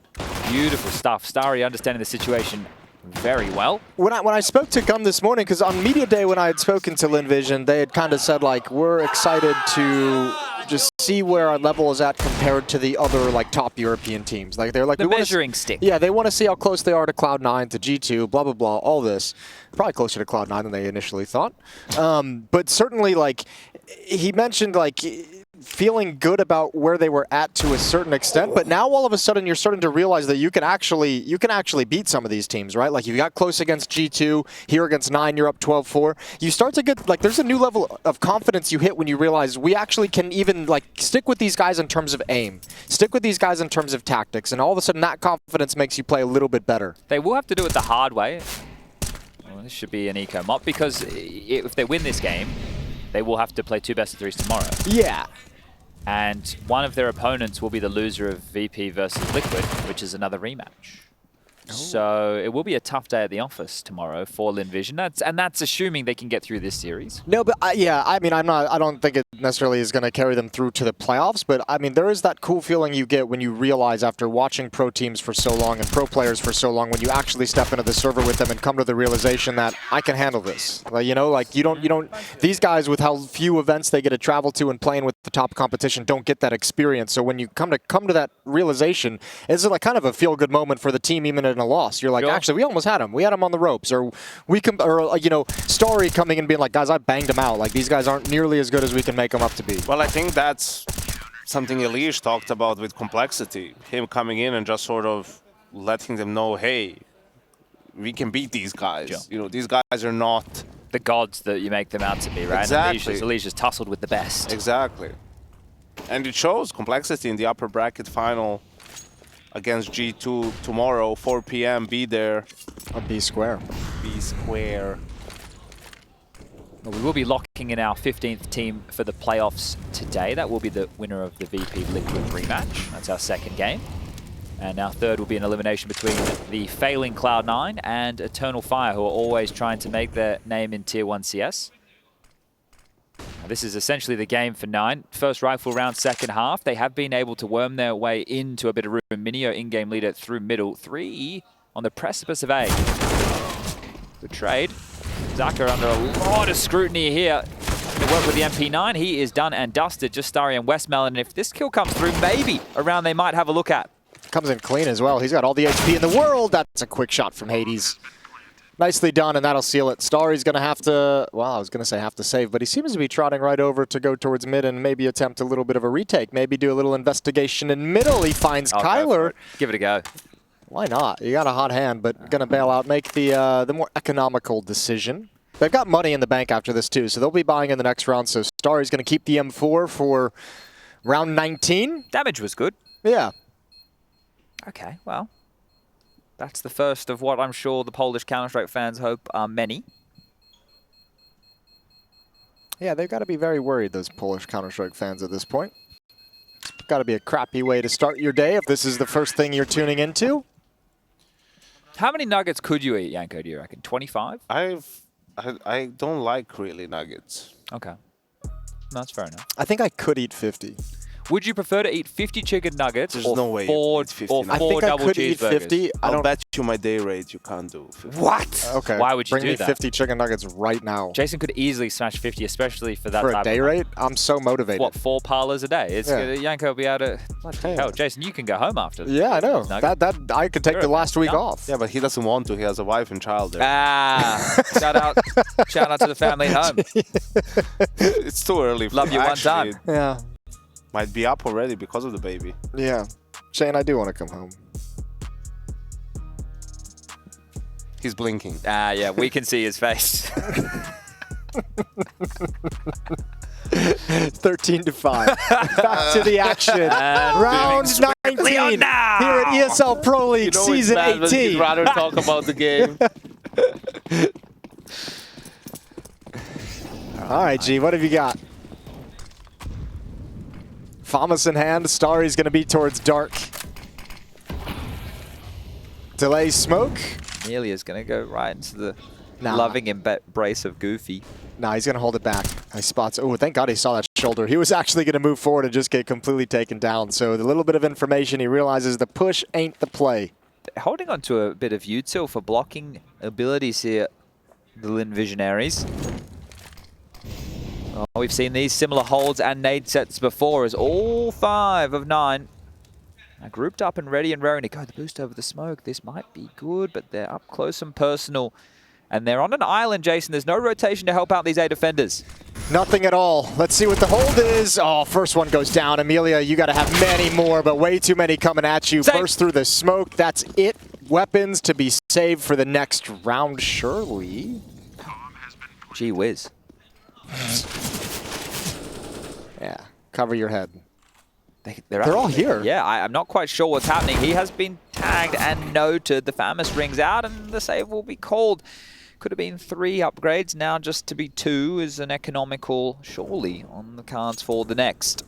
Beautiful stuff. Starry understanding the situation very well. When I spoke to Gum this morning, because on Media Day when I had spoken to Lynn Vision, they had kind of said, like, we're excited to just see where our level is at compared to the other, like, top European teams. Like, they're like, the measuring stick. Yeah, they want to see how close they are to Cloud9, to G2, blah, blah, blah, all this. Probably closer to Cloud9 than they initially thought. But certainly, like, he mentioned, like, feeling good about where they were at to a certain extent, but now all of a sudden you're starting to realize that you can actually beat some of these teams, right? Like you got close against G2, here against 9, you're up 12-4. You start to get, like, there's a new level of confidence you hit when you realize we actually can even, like, stick with these guys in terms of aim, stick with these guys in terms of tactics, and all of a sudden that confidence makes you play a little bit better. They will have to do it the hard way. Well, this should be an eco mop because if they win this game, they will have to play 2 best-of-3s tomorrow. Yeah. And one of their opponents will be the loser of VP versus Liquid, which is another rematch. So it will be a tough day at the office tomorrow for Lynn Vision. That's assuming they can get through this series. No, but yeah, I mean, I don't think it necessarily is going to carry them through to the playoffs, but I mean, there is that cool feeling you get when you realize after watching pro teams for so long and pro players for so long, when you actually step into the server with them and come to the realization that I can handle this. Like, you know, like you don't, these guys with how few events they get to travel to and playing with the top competition don't get that experience. So when you come to that realization, it's like kind of a feel-good moment for the team, even in a loss. You're like, actually, we almost had him. We had him on the ropes. Or you know, Starry coming and being like, guys, I banged him out. Like, these guys aren't nearly as good as we can make them up to be. Well, I think that's something Elias talked about with complexity. Him coming in and just sort of letting them know, hey, we can beat these guys. Yeah. You know, these guys are not the gods that you make them out to be, right? Exactly. And Elias tussled with the best. Exactly. And it shows complexity in the upper bracket final against G2 tomorrow, 4 p.m. Be there. On B Square. B Square. Well, we will be locking in our 15th team for the playoffs today. That will be the winner of the VP Liquid rematch. That's our second game. And our third will be an elimination between the failing Cloud9 and Eternal Fire, who are always trying to make their name in Tier 1 CS. Now, this is essentially the game for 9. First rifle round, second half. They have been able to worm their way into a bit of room. mynio in-game leader through middle. 3 on the precipice of A. Good trade. Zaka under a lot of scrutiny here. To work with the MP9, he is done and dusted. Just Starry and Westmelon. And if this kill comes through, maybe a round they might have a look at. Comes in clean as well. He's got all the HP in the world. That's a quick shot from Hades. Nicely done, and that'll seal it. Starry's going to have to, well, I was going to say have to save, but he seems to be trotting right over to go towards mid and maybe attempt a little bit of a retake. Maybe do a little investigation in middle. He finds Kyler. Give it a go. Why not? You got a hot hand, but going to bail out, make the more economical decision. They've got money in the bank after this too, so they'll be buying in the next round. So Starry's going to keep the M4 for round 19. Damage was good. Yeah. Okay, well, that's the first of what I'm sure the Polish Counter-Strike fans hope are many. Yeah, they've got to be very worried, those Polish Counter-Strike fans at this point. It's got to be a crappy way to start your day if this is the first thing you're tuning into. How many nuggets could you eat, Yanko, do you reckon? 25? I don't like really nuggets. Okay. That's fair enough. I think I could eat 50. Would you prefer to eat 50 chicken nuggets There's or no way four, it's 50 or nuggets. four I think I double could eat cheeseburgers? 50. I'll bet you my day rate you can't do 50. What? Okay. Why would you Bring do me that? 50 chicken nuggets right now. Jason could easily smash 50, especially for that For a type day of rate? I'm so motivated. What, 4 parlors a day? It's Yeah. Yanko will be able to. Bloody hell, Jason, you can go home after. Yeah, I know. Nuggets. That I could take Sure. the last week Yeah. off. Yeah, but he doesn't want to. He has a wife and child there. Ah, shout out to the family at home. It's too early. Love you one time. Yeah. Might be up already because of the baby. Yeah. Shane, I do want to come home. He's blinking. Ah, yeah, we can see his face. 13-5. Back to the action. Round 19 here at ESL Pro League Season 18. He'd rather talk about the game. All right, G, what have you got? Famas in hand. Starry's going to be towards dark. Delay smoke. Emilia's going to go right into the Nah. loving embrace of Goofy. Nah, he's going to hold it back. He spots. Oh, thank God he saw that shoulder. He was actually going to move forward and just get completely taken down. So the little bit of information, he realizes the push ain't the play. Holding on to a bit of util for blocking abilities here, the Lynn Visionaries. Oh, we've seen these similar holds and nade sets before as all 5 of 9 are grouped up and ready and raring to go. The boost over the smoke. This might be good, but they're up close and personal. And they're on an island, Jason. There's no rotation to help out these 8 defenders. Nothing at all. Let's see what the hold is. Oh, first one goes down. Emilia, you got to have many more, but way too many coming at you. Save. Burst through the smoke. That's it. Weapons to be saved for the next round, surely. Gee whiz. Yeah, cover your head. They're all here. Yeah, I'm not quite sure what's happening. He has been tagged and noted. The Famus rings out and the save will be called. Could have been 3 upgrades. Now just to be 2 is an economical, surely, on the cards for the next.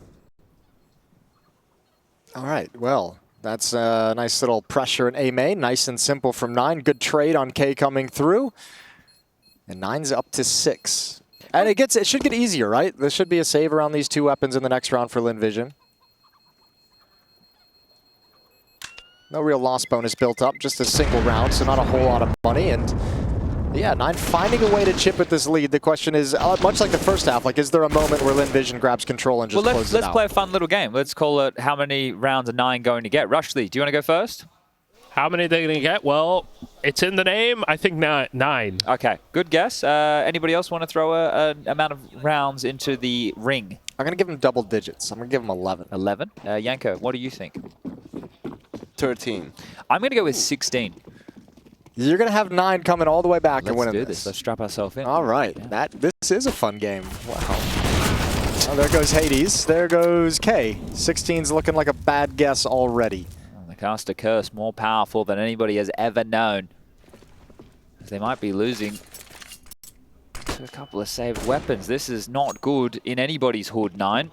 All right, well, that's a nice little pressure in A main. Nice and simple from 9. Good trade on K coming through. And 9's up to 6. And it should get easier, right? There should be a save around these 2 weapons in the next round for Lynn Vision. No real loss bonus built up, just a single round, so not a whole lot of money. And yeah, 9 finding a way to chip at this lead. The question is, much like the first half, like, is there a moment where Lynn Vision grabs control and just closes it out? Let's play a fun little game. Let's call it how many rounds are 9 going to get. Rushley, do you want to go first? How many are they going to get? Well, it's in the name. I think 9. Okay, good guess. Anybody else want to throw an amount of rounds into the ring? I'm going to give him double digits. I'm going to give him 11. 11? Yanko, what do you think? 13. I'm going to go with 16. You're going to have 9 coming all the way back and Let's winning do this. this. Let's strap ourselves in. All right. Yeah. This is a fun game. Wow. Oh, there goes Hades. There goes K. 16's looking like a bad guess already. The caster curse more powerful than anybody has ever known. They might be losing to a couple of saved weapons. This is not good in anybody's hood, 9.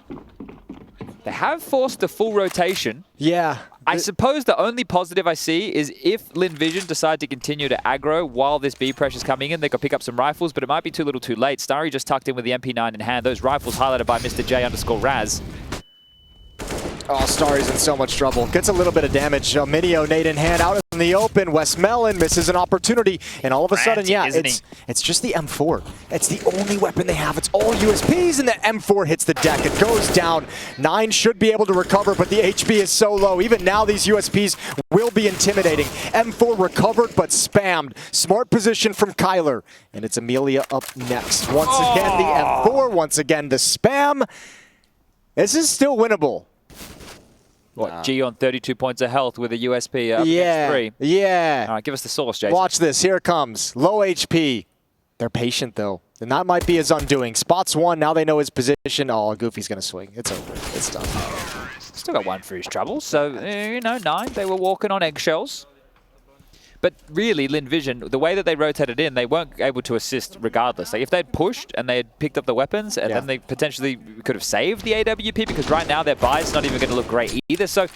They have forced the full rotation. Yeah. I suppose the only positive I see is if Lynn Vision decide to continue to aggro while this B pressure's coming in, they could pick up some rifles, but it might be too little too late. Starry just tucked in with the MP9 in hand. Those rifles highlighted by Mr. J_Raz. Oh, Starry's in so much trouble. Gets a little bit of damage. Mynio nade in hand out in in the open. Westmelon misses an opportunity, and all of a sudden, yeah, Frantic, it's just the M4. It's the only weapon they have. It's all USPs, and the M4 hits the deck. It goes down. 9 should be able to recover, but the HP is so low. Even now, these USPs will be intimidating. M4 recovered, but spammed. Smart position from Kyler, and it's Emilia up next. Once again, the M4. Once again, the spam. This is still winnable. What, G on 32 points of health with a USP up Yeah, against 3. yeah. All right, give us the source, Jason. Watch this. Here it comes. Low HP. They're patient, though. And that might be his undoing. Spots 1. Now they know his position. Oh, Goofy's going to swing. It's over. It's done. Still got 1 for his trouble. So, you know, 9. They were walking on eggshells. But really, Lynn Vision, the way that they rotated in, they weren't able to assist regardless. Like if they'd pushed and they had picked up the weapons, and then they potentially could have saved the AWP, because right now their buy's not even going to look great either. So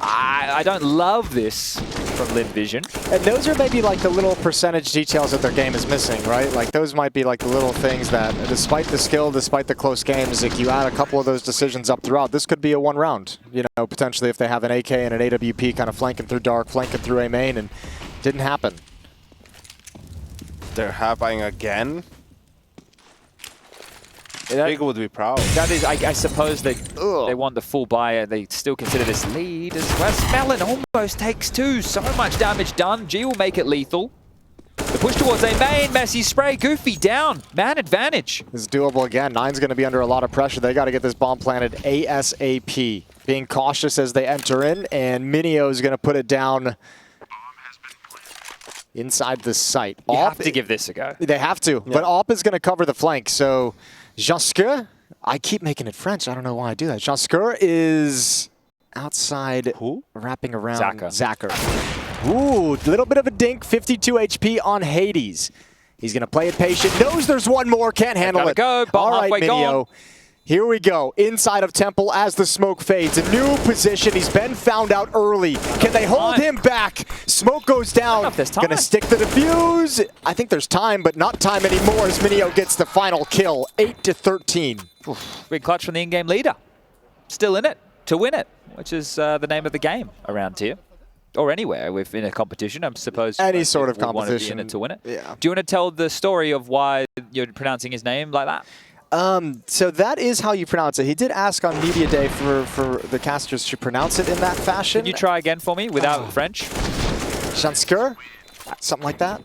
I don't love this from Lynn Vision. And those are maybe like the little percentage details that their game is missing, right? Like those might be like the little things that, despite the skill, despite the close games, like you add a couple of those decisions up throughout, this could be a 1 round. You know, potentially if they have an AK and an AWP kind of flanking through dark, flanking through A main, and didn't happen. They're happening again. Big would be proud. That is, I suppose they want the full buy. They still consider this lead as Westmelon almost takes 2. So much damage done. G will make it lethal. The push towards A main, messy spray, Goofy down. Man advantage. This is doable again. 9's going to be under a lot of pressure. They got to get this bomb planted ASAP. Being cautious as they enter in, and mynio is going to put it down inside the site. You have to give this a go. They have to, but Op is going to cover the flank. So Jansker, I keep making it French. I don't know why I do that. Jansker is outside, wrapping around Zacher. Ooh, little bit of a dink, 52 HP on Hades. He's going to play it patient, knows there's one more, can't handle it. Go. All right, mynio. Here we go, inside of Temple as the smoke fades. A new position, he's been found out early. Can they hold him back? Smoke goes down, gonna stick the defuse. I think there's time, but not time anymore as mynio gets the final kill, 8-13. Big clutch from the in-game leader. Still in it to win it, which is the name of the game around here. Or anywhere in a competition, I suppose. Any sort of competition. Want to be in it to win it. Yeah. Do you want to tell the story of why you're pronouncing his name like that? So that is how you pronounce it. He did ask on Media Day for the casters to pronounce it in that fashion. Can you try again for me without French? Jansker? Something like that?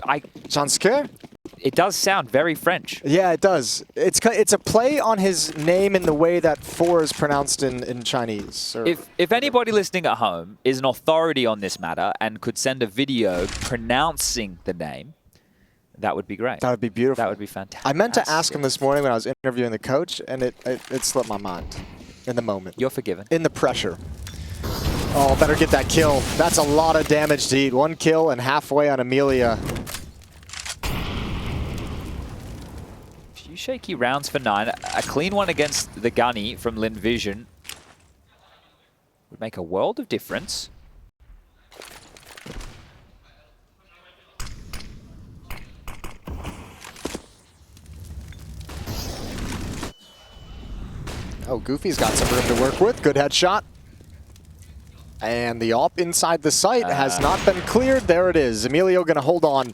Jansker? It does sound very French. Yeah, it does. It's a play on his name in the way that 4 is pronounced in Chinese. If anybody listening at home is an authority on this matter and could send a video pronouncing the name, that would be great. That would be beautiful. That would be fantastic. I meant to ask him this morning when I was interviewing the coach, and it slipped my mind in the moment. You're forgiven. In the pressure. Oh, better get that kill. That's a lot of damage to eat. 1 kill and halfway on Emilia. Few shaky rounds for 9. A clean one against the Gunny from Lynn Vision would make a world of difference. Oh, Goofy's got some room to work with. Good headshot. And the AWP inside the site has not been cleared. There it is. Emilio going to hold on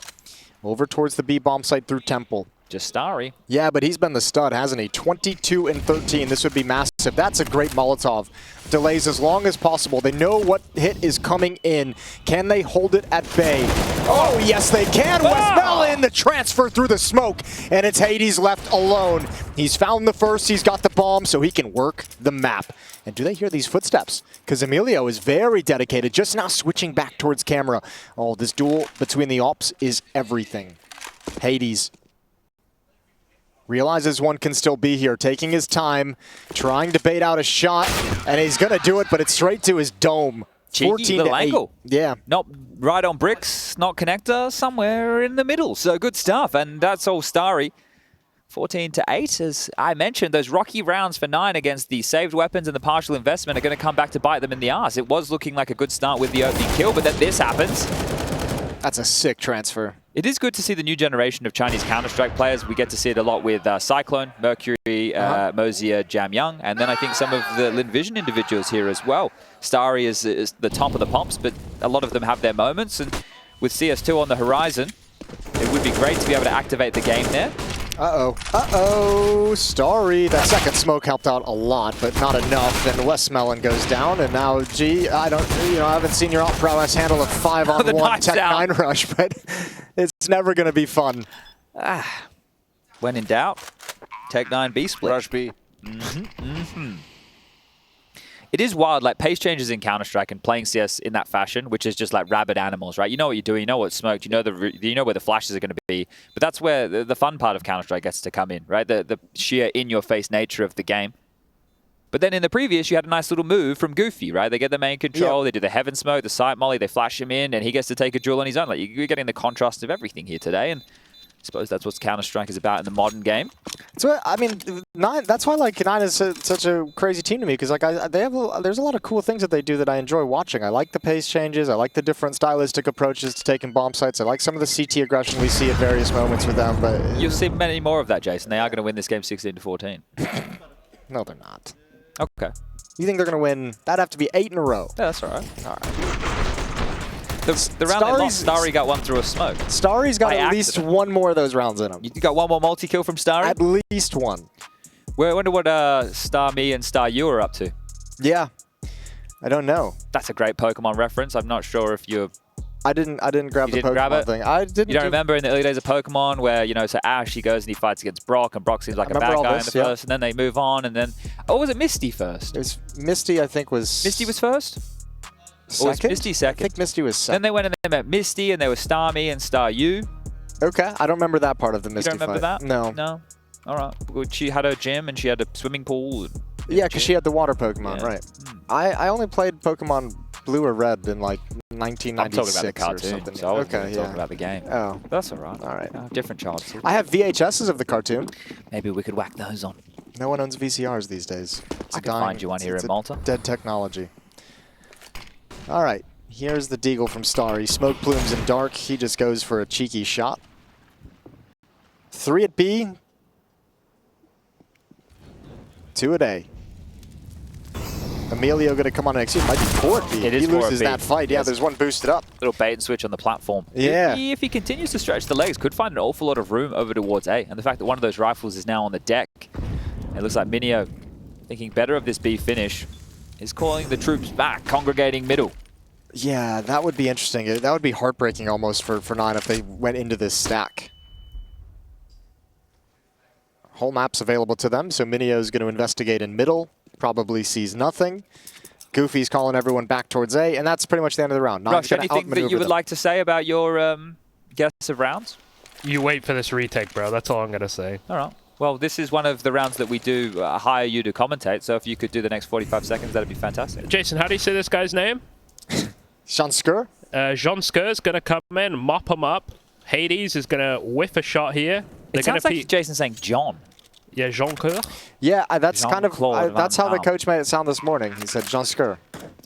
over towards the B bomb site through Temple. Just Starry. Yeah, but he's been the stud, hasn't he? 22 and 13. This would be massive. That's a great Molotov. Delays as long as possible. They know what hit is coming in. Can they hold it at bay? Oh, yes, they can. Westmelon, the transfer through the smoke. And it's Hades left alone. He's found the first. He's got the bomb, so he can work the map. And do they hear these footsteps? Because Emilio is very dedicated, just now switching back towards camera. Oh, this duel between the ops is everything. Hades realizes one can still be here, taking his time, trying to bait out a shot, and he's going to do it, but it's straight to his dome. Cheeky little angle. Yeah. Not right on bricks, not connector, somewhere in the middle. So good stuff, and that's all Starry. 14-8, as I mentioned, those rocky rounds for 9 against the saved weapons and the partial investment are going to come back to bite them in the arse. It was looking like a good start with the opening kill, but then this happens. That's a sick transfer. It is good to see the new generation of Chinese Counter-Strike players. We get to see it a lot with Cyclone, Mercury, Mosier, Jam Young, and then I think some of the Lynn Vision individuals here as well. Starry is the top of the pops, but a lot of them have their moments, and with CS2 on the horizon. It would be great to be able to activate the game there. Uh-oh. Uh-oh. Starry. That second smoke helped out a lot, but not enough. And Westmelon goes down, and now, gee, I haven't seen your prowess handle a 5-on-1 Tech 9 rush, but it's never going to be fun. When in doubt, Tech 9 B split. Rush B. It is wild, like pace changes in Counter-Strike and playing CS in that fashion, which is just like rabid animals, right? You know what you're doing, you know what's smoked, you know where the flashes are going to be. But that's where the fun part of Counter-Strike gets to come in, right? The sheer in-your-face nature of the game. But then in the previous, you had a nice little move from Goofy, right? They get the main control, they do the heaven smoke, the sight molly, they flash him in, and he gets to take a duel on his own. Like you're getting the contrast of everything here today, and I suppose that's what Counter-Strike is about in the modern game. So I mean, that's why like Nine is such a crazy team to me, because like there's a lot of cool things that they do that I enjoy watching. I like the pace changes. I like the different stylistic approaches to taking bomb sites. I like some of the CT aggression we see at various moments with them. But you'll see many more of that, Jason. They are going to win this game 16-14. No, they're not. Okay. You think they're going to win? That'd have to be 8 in a row. Yeah, that's all right. All right. The round they lost, Starry got one through a smoke. Starry's got at least one more of those rounds in him. You got one more multi-kill from Starry? At least one. Well, I wonder what Star Me and Star You are up to. Yeah. I don't know. That's a great Pokemon reference. I'm not sure if you're... I didn't grab the Pokemon thing. I didn't. You don't remember in the early days of Pokemon where, you know, so Ash, he goes and he fights against Brock, and Brock seems like a bad guy in the first, and then they move on, and then... Oh, was it Misty first? It was Misty, I think, was... Misty was first? Or was Misty second? I think Misty was second. Then they went and they met Misty, and they were Star Me and Star You. Okay, I don't remember that part of the Misty fight. You don't remember that? No. No? All right. She had her gym, and she had a swimming pool. Yeah, because she had the water Pokemon, right. I only played Pokemon Blue or Red in like 1996 I'm talking about the cartoon, or something. so I wasn't okay, talking about the game. Oh. That's all right. All right. Different childhood. I have VHSs of the cartoon. Maybe we could whack those on. No one owns VCRs these days. I can find you one here in Malta. Dead technology. All right. Here's the Deagle from Starry. Smoke plumes in dark. He just goes for a cheeky shot. 3 at B. 2 at A. Emilio going to come on next. It might be 4 at B. It is he 4 at loses B. that fight. Yeah, there's one boosted up. Little bait and switch on the platform. Yeah. If he continues to stretch the legs, could find an awful lot of room over towards A. And the fact that one of those rifles is now on the deck, it looks like mynio, thinking better of this B finish, is calling the troops back, congregating middle. Yeah, that would be interesting. That would be heartbreaking almost for Nine if they went into this stack. Whole map's available to them, so mynio's going to investigate in middle. Probably sees nothing. Goofy's calling everyone back towards A, and that's pretty much the end of the round. Rush, anything that you would like to say about your guess of rounds? You wait for this retake, bro. That's all I'm going to say. All right. Well, this is one of the rounds that we do hire you to commentate, so if you could do the next 45 seconds, that'd be fantastic. Jason, how do you say this guy's name? Jean Skur? Jean Skur's going to come in, mop him up. Hades is going to whiff a shot here. It sounds like Jason's saying John. Yeah, Jean Skur. Yeah, that's kind of Jean-Claude that's how the Van coach made it sound this morning. He said Jean Skur.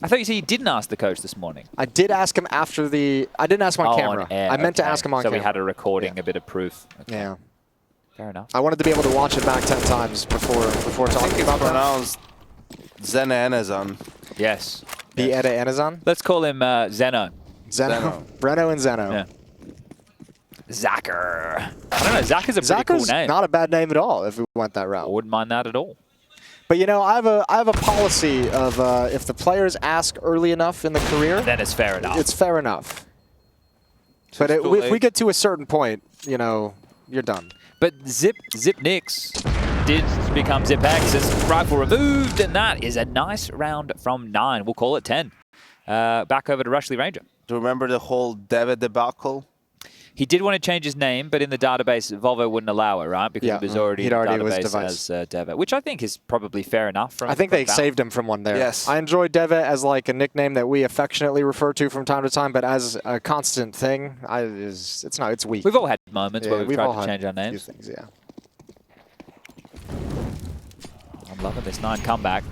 I thought you said you didn't ask the coach this morning. I did ask him after the... I didn't ask him on camera. On air. I meant to ask him on camera. So we had a recording, a bit of proof. Okay. Yeah. Fair enough. I wanted to be able to watch it back 10 times before talking about that. Pronounced Zena Enezan. Yes. The Eda Enezan? Let's call him Zeno. Zeno. Breno and Zeno. Yeah. Zacher. I don't know. Zacher's a pretty cool name. Not a bad name at all if we went that I route. wouldn't mind that at all. But you know, I have a policy of if the players ask early enough in the career, then it's fair enough. It's fair enough. But if we get to a certain point, you know, you're done. But Zip Nix did become Zip X. His rifle removed, and that is a nice round from 9. We'll call it 10. Back over to Rushley Ranger. Do you remember the whole Deva debacle? He did want to change his name, but in the database, Volvo wouldn't allow it, right? Because he was already in the database as Deva, which I think is probably fair enough. I think they saved him from one there. Yes. I enjoy Deva as like a nickname that we affectionately refer to from time to time, but as a constant thing, it's weak. We've all had moments where we've tried to change our names. Things, yeah. I'm loving this 9 comeback.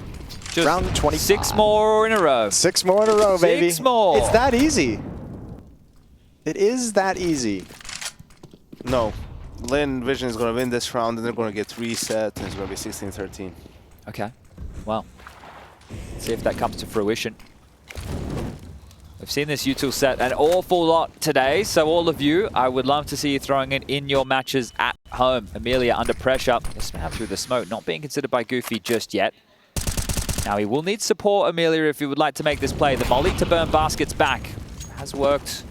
Just round 25. 6 more in a row. 6 more in a row, baby. 6 more. It's that easy. It is that easy. No. Lynn Vision is going to win this round, and they're going to get reset, and it's going to be 16-13. Okay. Well, see if that comes to fruition. We've seen this util set an awful lot today, so all of you, I would love to see you throwing it in your matches at home. Emilia under pressure. The spam through the smoke, not being considered by Goofy just yet. Now he will need support, Emilia, if he would like to make this play. The molly to burn baskets back has worked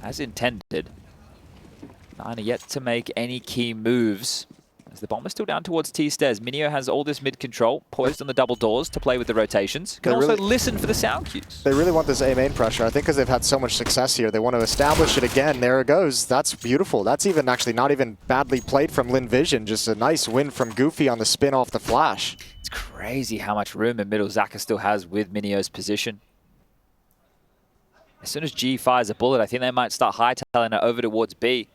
as intended. Nine are yet to make any key moves. As the bomb is still down towards T-stairs, mynio has all this mid control, poised on the double doors to play with the rotations. Can also listen for the sound cues. They really want this A main pressure. I think because they've had so much success here, they want to establish it again. There it goes. That's beautiful. That's even actually not even badly played from Lynn Vision. Just a nice win from Goofy on the spin off the flash. It's crazy how much room in middle Zaka still has with mynio's position. As soon as G fires a bullet, I think they might start hightailing it over towards B.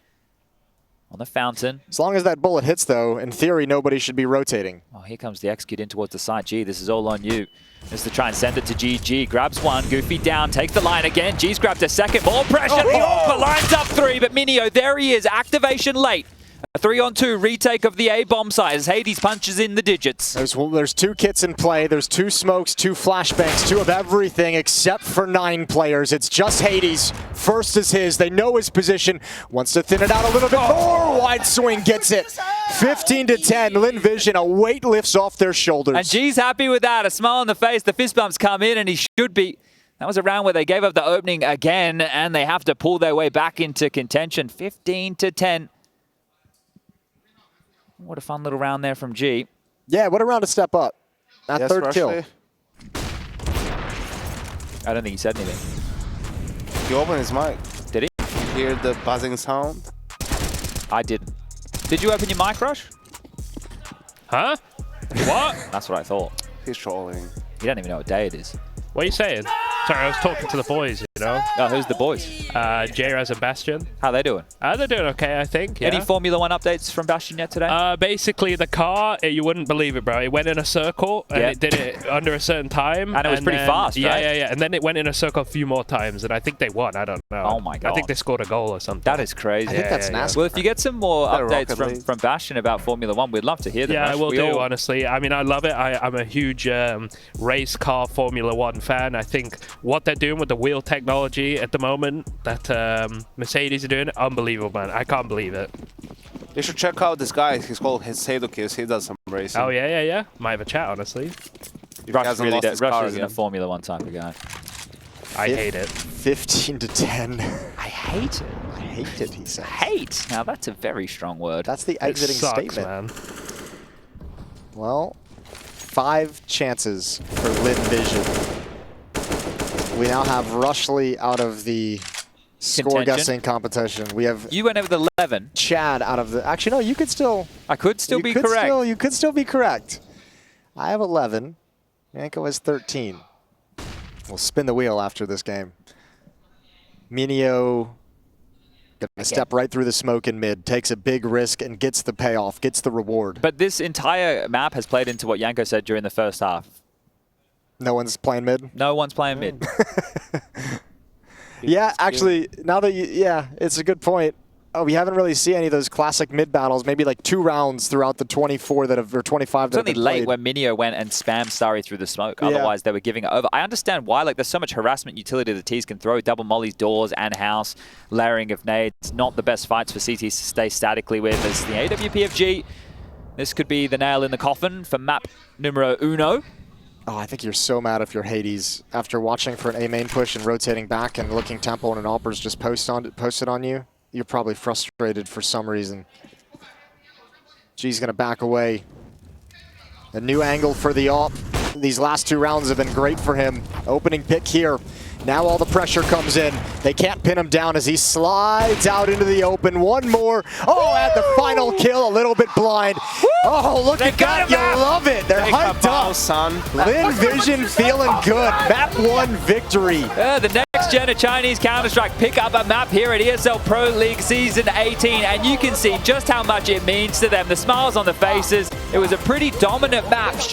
On the fountain. As long as that bullet hits, though, in theory, nobody should be rotating. Oh, here comes the execute in towards the side. G, this is all on you. Just to try and send it to G. G grabs one. Goofy down. Takes the line again. G's grabbed a second. More pressure. The AWP lines up three, but mynio, there he is. Activation late. A 3-on-2 retake of the A bomb site as Hades punches in the digits. There's two kits in play. There's two smokes, two flashbangs, two of everything except for 9 players. It's just Hades. First is his. They know his position. Wants to thin it out a little bit more. Wide swing gets it. 15-10. Lynn Vision, a weight lifts off their shoulders. And G's happy with that. A smile on the face. The fist bumps come in and he should be. That was a round where they gave up the opening again and they have to pull their way back into contention. 15-10. What a fun little round there from G. Yeah, what a round to step up. That Yes, third Rushley. kill. I don't think he said anything. He opened his mic. Did he? Hear the buzzing sound? I didn't. Did you open your mic, Rush? Huh? What? That's what I thought. He's trolling. You don't even know what day it is. What are you saying? Sorry, I was talking to the boys, you know. Oh, who's the boys? J-Raz and Bastion. How they doing? They're doing okay, I think. Yeah. Any Formula 1 updates from Bastion yet today? Basically, the car, you wouldn't believe it, bro. It went in a circle, and it did it under a certain time. And it was pretty fast, yeah, right? Yeah. And then it went in a circle a few more times, and I think they won. I don't know. Oh, my God. I think they scored a goal or something. That is crazy. I think that's NASCAR. Well, if you get some more updates Rocket League. from Bastion about Formula 1, we'd love to hear them. Yeah, Rush. I will We do, all- honestly. I mean, I love it. I'm a huge race car Formula 1 fan. I think what they're doing with the wheel technology at the moment that Mercedes are doing, unbelievable, man. I can't believe it. You should check out this guy. He's called Sadokis. He does some racing. Oh, yeah. Might have a chat, honestly. Rush hasn't really lost does. his Rush car isn't a again. Formula 1 type of guy. I hate it. 15-10. I hate it. I hate it, he says. Hate? Now, that's a very strong word. That's the It exiting sucks, statement. man. Well, 5 chances for Lynn Vision. We now have Rushley out of the score guessing competition. We have You went over the 11. Chad out of the... Actually, no, you could still... I could still you be could correct. you could still be correct. I have 11. Yanko has 13. We'll spin the wheel after this game. mynio gonna step right through the smoke in mid, takes a big risk and gets the payoff, gets the reward. But this entire map has played into what Yanko said during the first half. No one's playing mid? No one's playing mid. Yeah, actually, now that it's a good point. Oh, we haven't really seen any of those classic mid battles. Maybe like 2 rounds throughout the 24 that have, or 25 It's that only have been late played. when mynio went and spammed Starry through the smoke. Yeah. Otherwise, they were giving it over. I understand why. Like, there's so much harassment utility the T's can throw. Double mollies, doors, and house. Layering of nades. Not the best fights for CT to stay statically with. As the AWPFG, this could be the nail in the coffin for map numero uno. Oh, I think you're so mad if you're Hades after watching for an A main push and rotating back and looking temple and an Alpers just posted on you. You're probably frustrated for some reason. G's gonna back away. A new angle for the AWP. These last 2 rounds have been great for him. Opening pick here. Now all the pressure comes in. They can't pin him down as he slides out into the open. One more. Oh, at the final kill, a little bit blind. Oh, look at that. You love it. They're hyped up. Son. Lynn Vision feeling good. Map 1 victory. The next gen of Chinese Counter-Strike pick up a map here at ESL Pro League Season 18, and you can see just how much it means to them. The smiles on the faces. It was a pretty dominant map. Sure.